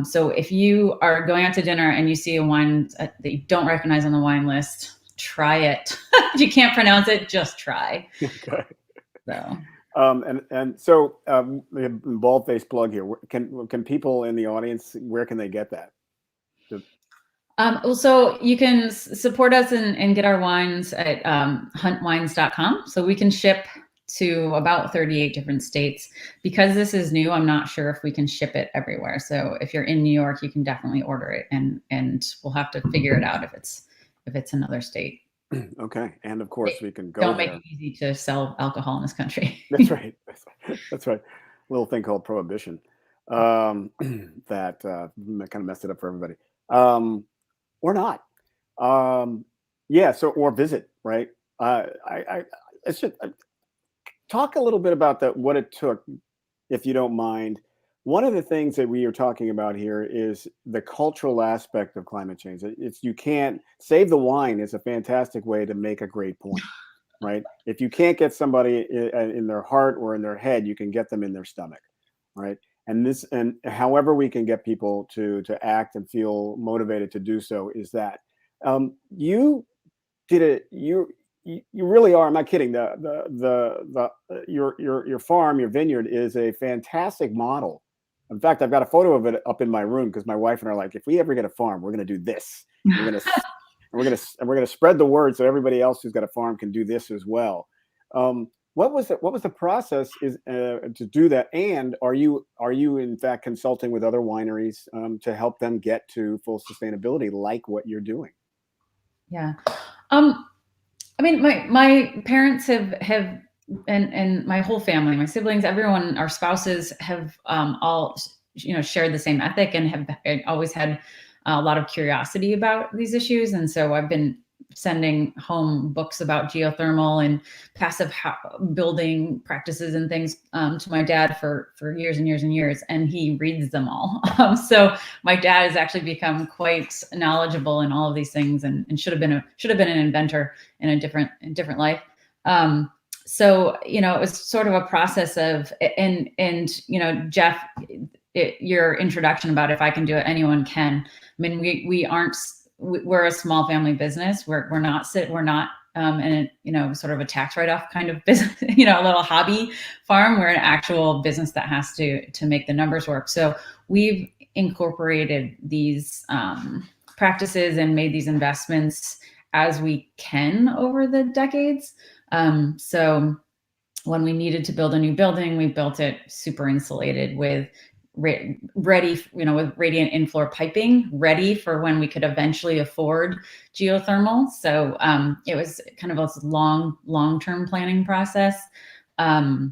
So if you are going out to dinner and you see a wine that you don't recognize on the wine list, try it. If you can't pronounce it, just try. Okay. So. So bald-faced plug here. Can people in the audience, where can they get that? So you can support us and get our wines at huntwines.com. So we can ship to about 38 different states. Because this is new, I'm not sure if we can ship it everywhere. So if you're in New York, you can definitely order it, and we'll have to figure it out if it's another state. Okay. And of course we can go Don't there. make it easy to sell alcohol in this country. That's right. That's right. A little thing called prohibition that kind of messed it up for everybody. Or not. Yeah. So, or visit, right? It's just talk a little bit about what it took, if you don't mind. One of the things that we are talking about here is the cultural aspect of climate change. You can't save the wine is a fantastic way to make a great point, right? If you can't get somebody in their heart or in their head, you can get them in their stomach, right? And however we can get people to act and feel motivated to do so is that you did it. You really are. I'm not kidding. Your farm, your vineyard is a fantastic model. In fact, I've got a photo of it up in my room because my wife and I are like, if we ever get a farm, we're going to do this. We're going to spread the word so everybody else who's got a farm can do this as well. What was the process to do that? And are you in fact consulting with other wineries to help them get to full sustainability, like what you're doing? Yeah, my parents have and my whole family, my siblings, everyone, our spouses have all shared the same ethic and have always had a lot of curiosity about these issues. And so I've been sending home books about geothermal and passive building practices and things to my dad for years and years and years, and he reads them all. So my dad has actually become quite knowledgeable in all of these things, and should have been an inventor in a different life. So it was sort of a process of, and Jeff, your introduction about if I can do it, anyone can. I mean, we're a small family business. We're not in a, sort of a tax write-off kind of business, a little hobby farm. We're an actual business that has to make the numbers work. So we've incorporated these practices and made these investments as we can over the decades. So when we needed to build a new building, we built it super insulated with ready, with radiant in-floor piping, ready for when we could eventually afford geothermal. So it was kind of a long-term planning process. My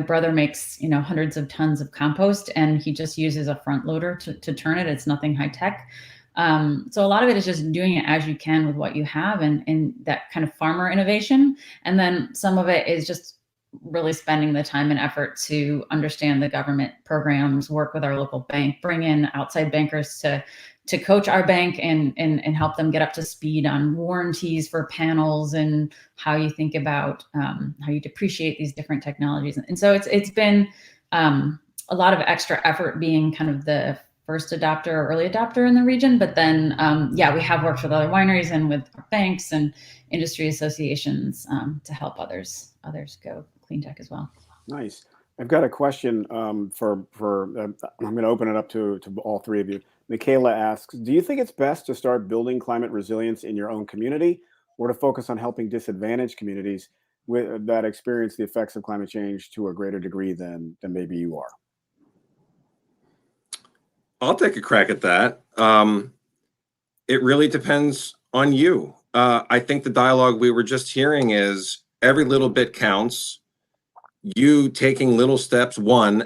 brother makes, hundreds of tons of compost, and he just uses a front loader to turn it. It's nothing high tech. So a lot of it is just doing it as you can with what you have, and that kind of farmer innovation. And then some of it is just really spending the time and effort to understand the government programs, work with our local bank, bring in outside bankers to coach our bank and help them get up to speed on warranties for panels and how you think about how you depreciate these different technologies. And so it's been a lot of extra effort being kind of the first adopter or early adopter in the region. But then, we have worked with other wineries and with banks and industry associations to help others go clean tech as well. Nice. I've got a question I'm going to open it up to all three of you. Michaela asks, do you think it's best to start building climate resilience in your own community, or to focus on helping disadvantaged communities that experience the effects of climate change to a greater degree than maybe you are? I'll take a crack at that. It really depends on you. I think the dialogue we were just hearing is every little bit counts. You taking little steps,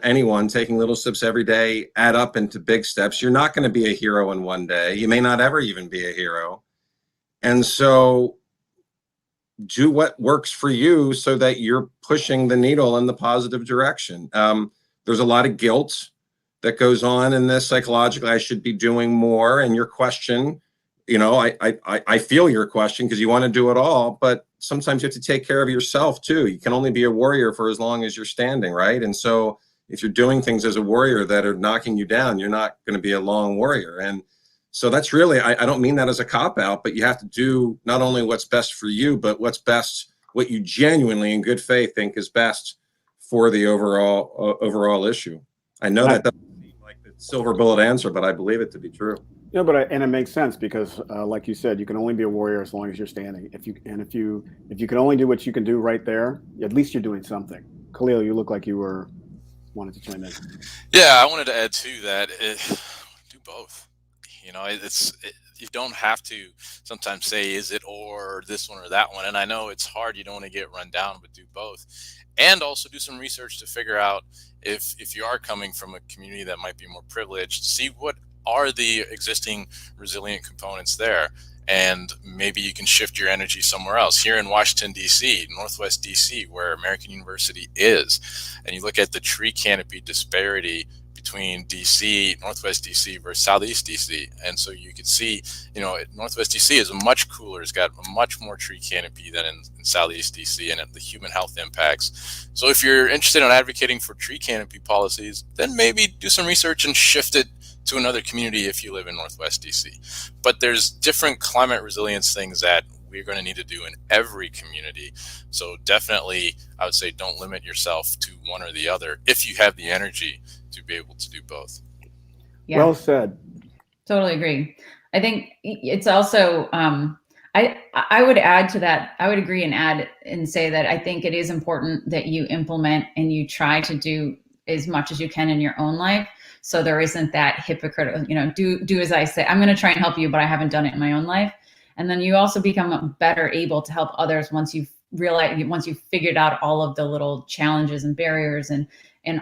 anyone taking little steps every day add up into big steps. You're not going to be a hero in one day. You may not ever even be a hero. And so do what works for you so that you're pushing the needle in the positive direction. There's a lot of guilt that goes on in this psychologically. I should be doing more. And your question, I feel your question because you want to do it all, but sometimes you have to take care of yourself too. You can only be a warrior for as long as you're standing, right? And so if you're doing things as a warrior that are knocking you down, you're not going to be a long warrior. And so that's really, I don't mean that as a cop-out, but you have to do not only what's best for you, but what you genuinely in good faith think is best for the overall issue. I know that doesn't seem like the silver bullet answer, but I believe it to be true. Yeah, and it makes sense because, like you said, you can only be a warrior as long as you're standing. If you can only do what you can do right there, at least you're doing something. Kahlil, you look like you wanted to chime in. Yeah, I wanted to add to that. Do both. You don't have to sometimes say, is it or this one or that one? And I know it's hard. You don't want to get run down, but do both. And also do some research to figure out if you are coming from a community that might be more privileged, see what are the existing resilient components there. And maybe you can shift your energy somewhere else. Here in Washington, D.C., Northwest D.C., where American University is, and you look at the tree canopy disparity between D.C., Northwest D.C. versus Southeast D.C. And so you could see, Northwest D.C. is much cooler. It's got a much more tree canopy than in Southeast D.C. and the human health impacts. So if you're interested in advocating for tree canopy policies, then maybe do some research and shift it to another community if you live in Northwest DC. But there's different climate resilience things that we're going to need to do in every community. So definitely, I would say don't limit yourself to one or the other if you have the energy to be able to do both. Yeah. Well said. Totally agree. I think it's also, I would add to that. I would agree and add and say that I think it is important that you implement and you try to do as much as you can in your own life. So there isn't that hypocritical, do as I say. I'm going to try and help you, but I haven't done it in my own life. And then you also become better able to help others once you've figured out all of the little challenges and barriers and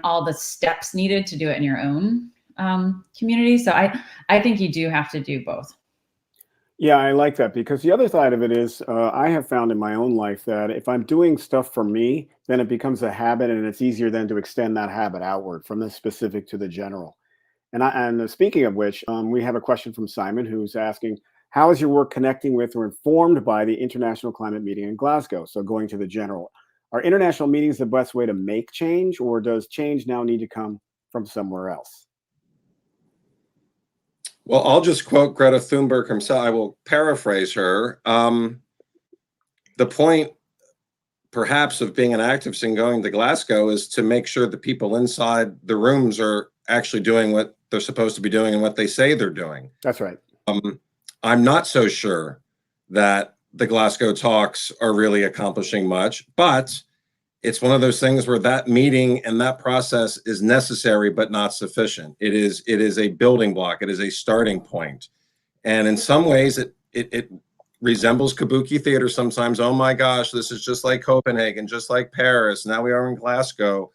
all the steps needed to do it in your own community. So I think you do have to do both. Yeah, I like that, because the other side of it is I have found in my own life that if I'm doing stuff for me, then it becomes a habit, and it's easier then to extend that habit outward from the specific to the general. And speaking of which, we have a question from Simon, who's asking, how is your work connecting with or informed by the International Climate Meeting in Glasgow? So going to the general, are international meetings the best way to make change, or does change now need to come from somewhere else? Well, I'll just quote Greta Thunberg herself. I will paraphrase her. The point, perhaps, of being an activist and going to Glasgow is to make sure the people inside the rooms are actually doing what they're supposed to be doing and what they say they're doing. That's right. I'm not so sure that the Glasgow talks are really accomplishing much, but it's one of those things where that meeting and that process is necessary but not sufficient. It is a building block. It is a starting point. And in some ways, it resembles kabuki theater sometimes. Oh my gosh, this is just like Copenhagen, just like Paris. Now we are in Glasgow.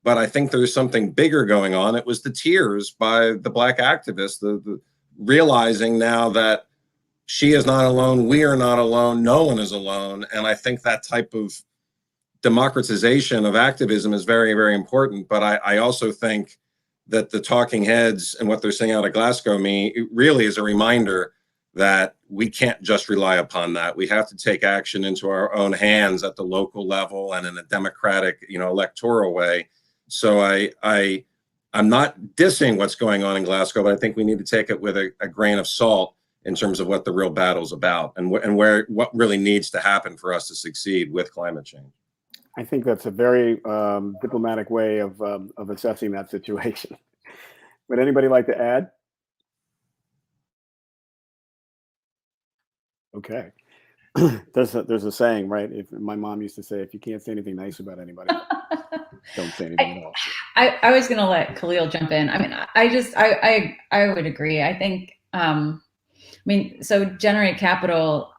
But I think there's something bigger going on. It was the tears by the Black activists, the realizing now that she is not alone, we are not alone, no one is alone. And I think that type of democratization of activism is very, very important. But I also think that the talking heads and what they're saying out of Glasgow it really is a reminder that we can't just rely upon that. We have to take action into our own hands at the local level and in a democratic, electoral way. So I'm not dissing what's going on in Glasgow, but I think we need to take it with a grain of salt in terms of what the real battle's about and what really needs to happen for us to succeed with climate change. I think that's a very diplomatic way of assessing that situation. Would anybody like to add? Okay. There's a saying, right? My mom used to say, if you can't say anything nice about anybody, don't say anything at all. I was going to let Kahlil jump in. I mean, I would agree. I think, so Generate Capital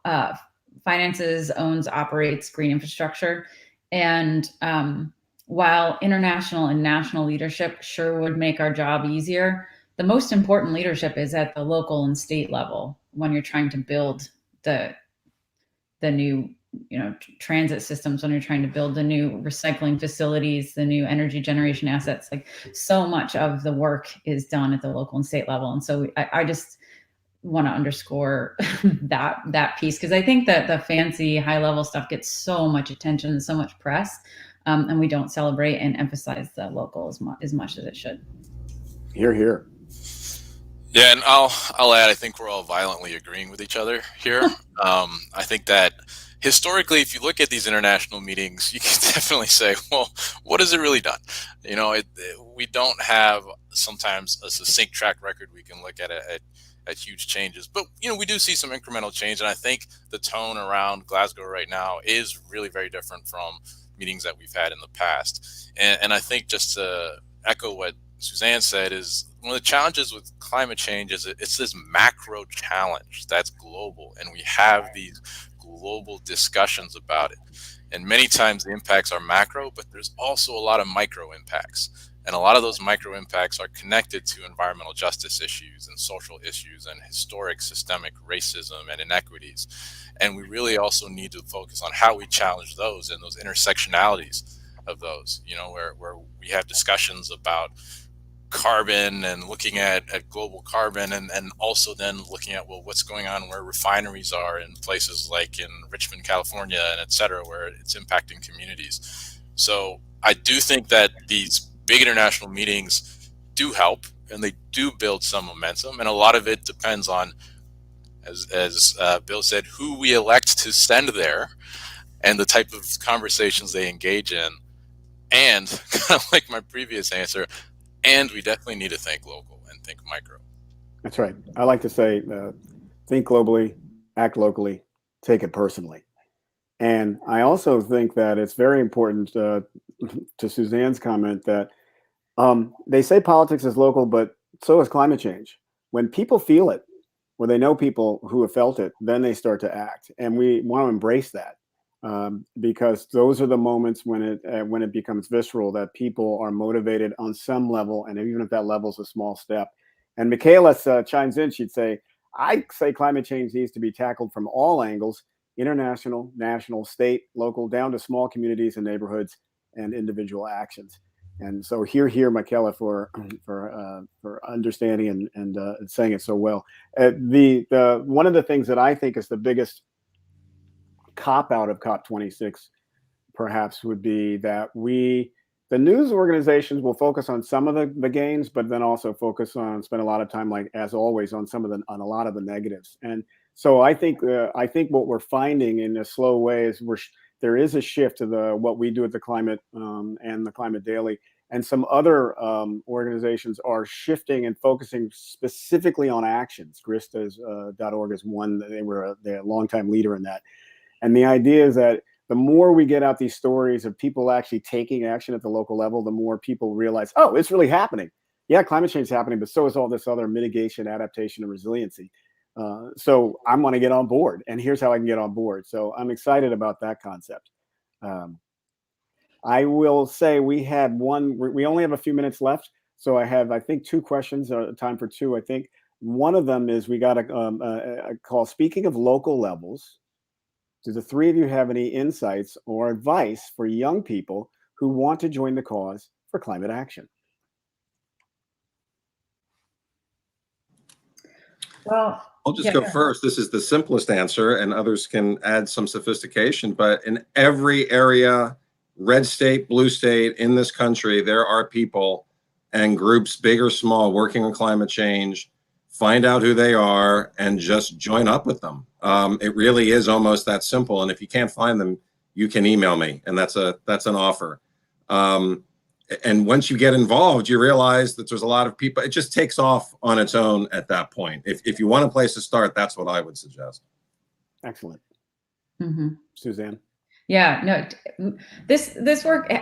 finances, owns, operates green infrastructure. And while international and national leadership sure would make our job easier, the most important leadership is at the local and state level when you're trying to build the new transit systems, when you're trying to build the new recycling facilities, the new energy generation assets. Like, so much of the work is done at the local and state level. And so I just want to underscore that piece, because I think that the fancy high level stuff gets so much attention and so much press, and we don't celebrate and emphasize the local as much as it should. Hear, hear. Yeah, and I'll add, I think we're all violently agreeing with each other here. I think that historically, if you look at these international meetings, you can definitely say, well, what has it really done? We don't have sometimes a succinct track record. We can look at huge changes, but we do see some incremental change. And I think the tone around Glasgow right now is really very different from meetings that we've had in the past. And I think, just to echo what Suzanne said, is one of the challenges with climate change is it's this macro challenge that's global, and we have these global discussions about it. And many times the impacts are macro, but there's also a lot of micro impacts. And a lot of those micro impacts are connected to environmental justice issues and social issues and historic systemic racism and inequities. And we really also need to focus on how we challenge those and those intersectionalities of those, where we have discussions about carbon and looking at global carbon, and also then looking at, well, what's going on where refineries are in places like in Richmond, California, and et cetera, where it's impacting communities. So I do think that these big international meetings do help, and they do build some momentum, and a lot of it depends on, as Bill said, who we elect to send there and the type of conversations they engage in. And kind of like my previous answer, and we definitely need to think local and think micro. That's right. I like to say, think globally, act locally, take it personally. And I also think that it's very important, to Suzanne's comment, that they say politics is local, but so is climate change. When people feel it, when they know people who have felt it, then they start to act. And we want to embrace that. because those are the moments when it becomes visceral, that people are motivated on some level, and even if that level is a small step. And Michaela chimes in. She'd say, I say climate change needs to be tackled from all angles: international, national, state, local, down to small communities and neighborhoods and individual actions. And so here, Michaela, for understanding and saying it so well. The one of the things that I think is the biggest cop out of COP26 perhaps would be that the news organizations will focus on some of the gains, but then also spend a lot of time, like as always, on a lot of the negatives. And so I think what we're finding in a slow way is there is a shift to what we do at the Climate and the Climate Daily, and some other organizations are shifting and focusing specifically on actions. Gristas.org is one. They're a longtime leader in that. And the idea is that the more we get out these stories of people actually taking action at the local level, the more people realize, oh, it's really happening. Yeah, climate change is happening, but so is all this other mitigation, adaptation, and resiliency. So I'm going to get on board, and here's how I can get on board. So I'm excited about that concept. I will say we only have a few minutes left. So I think 2 questions, time for 2, I think. One of them is we got a call. Speaking of local levels, do the 3 of you have any insights or advice for young people who want to join the cause for climate action? Well, I'll just go first. This is the simplest answer, and others can add some sophistication. But in every area, red state, blue state, in this country, there are people and groups, big or small, working on climate change. Find out who they are and just join up with them. It really is almost that simple. And if you can't find them, you can email me, and that's an offer. And once you get involved, you realize that there's a lot of people. It just takes off on its own at that point. If you want a place to start, that's what I would suggest. Excellent. Mm-hmm. Suzanne? Yeah, no, this work,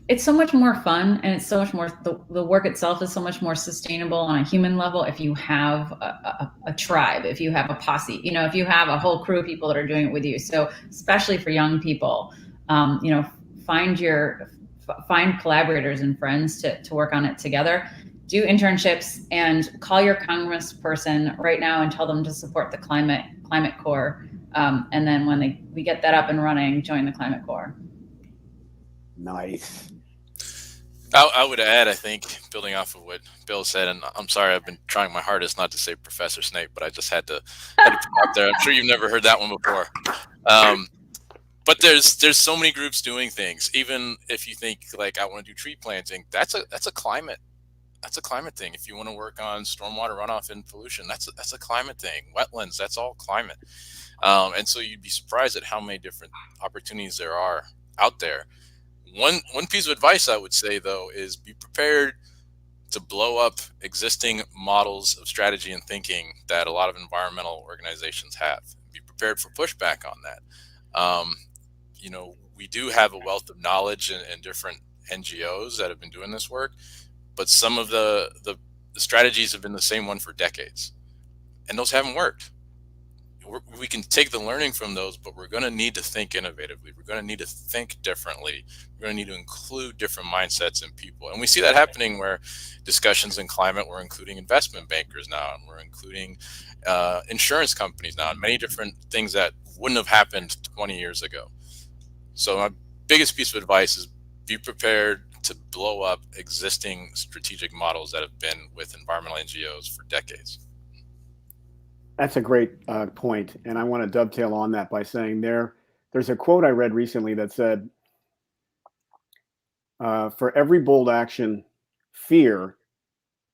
it's so much more fun, and it's so much more, the work itself is so much more sustainable on a human level if you have a tribe, if you have a posse, if you have a whole crew of people that are doing it with you. So especially for young people, find collaborators and friends to work on it together. Do internships and call your congressperson right now and tell them to support the Climate Corps. And then when we get that up and running, join the Climate Corps. Nice. I would add, I think, building off of what Bill said, and I'm sorry, I've been trying my hardest not to say Professor Snape, but I just had to put it out there. I'm sure you've never heard that one before. But there's so many groups doing things. Even if you think like I want to do tree planting, that's a climate thing. If you want to work on stormwater runoff and pollution, that's a climate thing. Wetlands, that's all climate. And so you'd be surprised at how many different opportunities there are out there. One piece of advice I would say, though, is be prepared to blow up existing models of strategy and thinking that a lot of environmental organizations have. Be prepared for pushback on that. We do have a wealth of knowledge in different NGOs that have been doing this work, but some of the strategies have been the same one for decades, and those haven't worked. We can take the learning from those, but we're going to need to think innovatively. We're going to need to think differently. We're going to need to include different mindsets in people. And we see that happening where discussions in climate, we're including investment bankers now, and we're including insurance companies now, and many different things that wouldn't have happened 20 years ago. So my biggest piece of advice is be prepared to blow up existing strategic models that have been with environmental NGOs for decades. That's a great point. And I want to dovetail on that by saying there's a quote I read recently that said, for every bold action, fear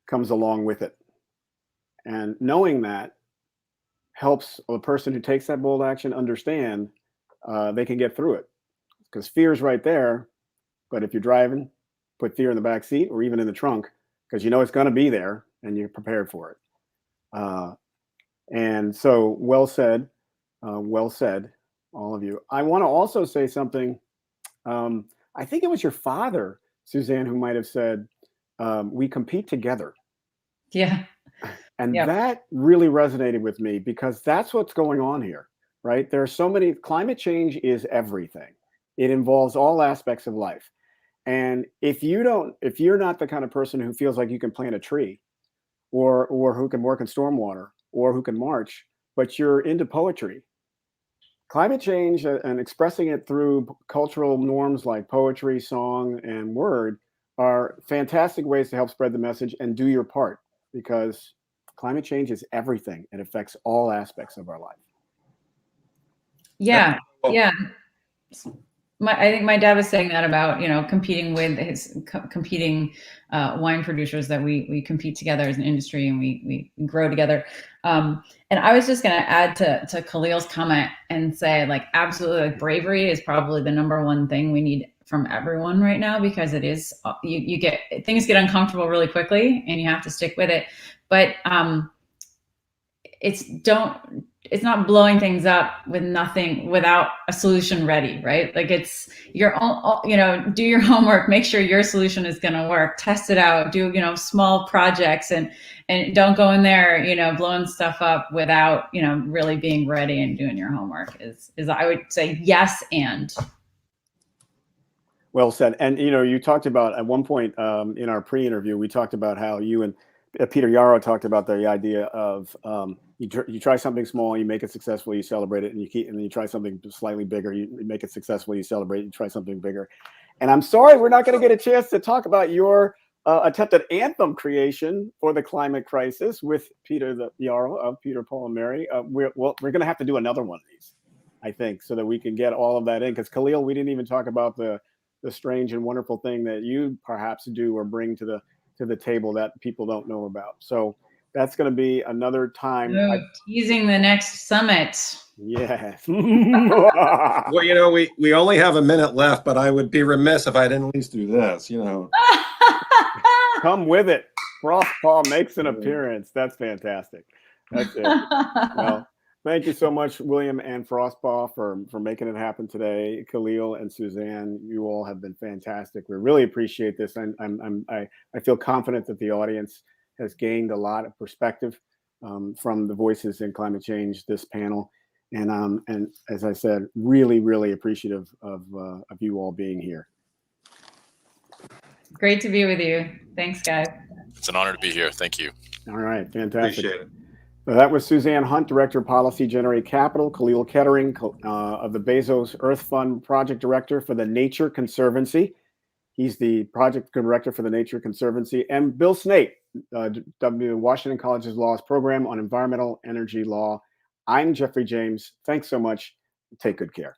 comes along with it. And knowing that helps the person who takes that bold action understand they can get through it. Because fear is right there. But if you're driving, put fear in the back seat or even in the trunk, because you know it's going to be there and you're prepared for it. And so well said, all of you. I want to also say something. I think it was your father, Suzanne, who might have said, we compete together. Yeah. And that really resonated with me because that's what's going on here, right? There are so many, climate change is everything. It involves all aspects of life. And if you're not the kind of person who feels like you can plant a tree, or who can work in stormwater, or who can march, but you're into poetry, climate change and expressing it through cultural norms like poetry, song, and word are fantastic ways to help spread the message and do your part, because climate change is everything. It affects all aspects of our life. Yeah, yeah. I think my dad was saying that about, competing with his competing wine producers, that we compete together as an industry and we grow together. And I was just going to add to Kahlil's comment and say, like, absolutely, like, bravery is probably the number one thing we need from everyone right now, because it is, things get uncomfortable really quickly and you have to stick with it. But it's not blowing things up without a solution ready, right? Like, it's your own, do your homework, make sure your solution is going to work, test it out, do, small projects, and don't go in there, blowing stuff up without, really being ready and doing your homework is I would say yes. And well said. And, you talked about at one point in our pre-interview, we talked about how you and Peter Yarrow talked about the idea of you try something small, you make it successful, you celebrate it, and then you try something slightly bigger, you make it successful, you celebrate it, you try something bigger. And I'm sorry, we're not going to get a chance to talk about your attempted anthem creation for the climate crisis with Peter Yarrow of Peter, Paul, and Mary. We're going to have to do another one of these, I think, so that we can get all of that in. Because Kahlil, we didn't even talk about the strange and wonderful thing that you perhaps do or bring to the table that people don't know about. So that's going to be another time. Teasing the next summit. Yes. Well, we only have a minute left, but I would be remiss if I didn't at least do this, Come with it. Frostpaw makes an appearance. That's fantastic. That's it. Well, thank you so much, William and Frostpaw, for making it happen today. Kahlil and Suzanne, you all have been fantastic. We really appreciate this. And I feel confident that the audience has gained a lot of perspective from the voices in climate change, this panel. And as I said, really, really appreciative of you all being here. Great to be with you. Thanks, guys. It's an honor to be here. Thank you. All right, fantastic. Appreciate it. So that was Suzanne Hunt, Director of Policy, Generate Capital, Kahlil Kettering of the Bezos Earth Fund Project Director for the Nature Conservancy. He's the Project Director for the Nature Conservancy, and Bill Snape, Washington College's Law's Program on Environmental Energy Law. I'm Jeffrey James. Thanks so much. Take good care.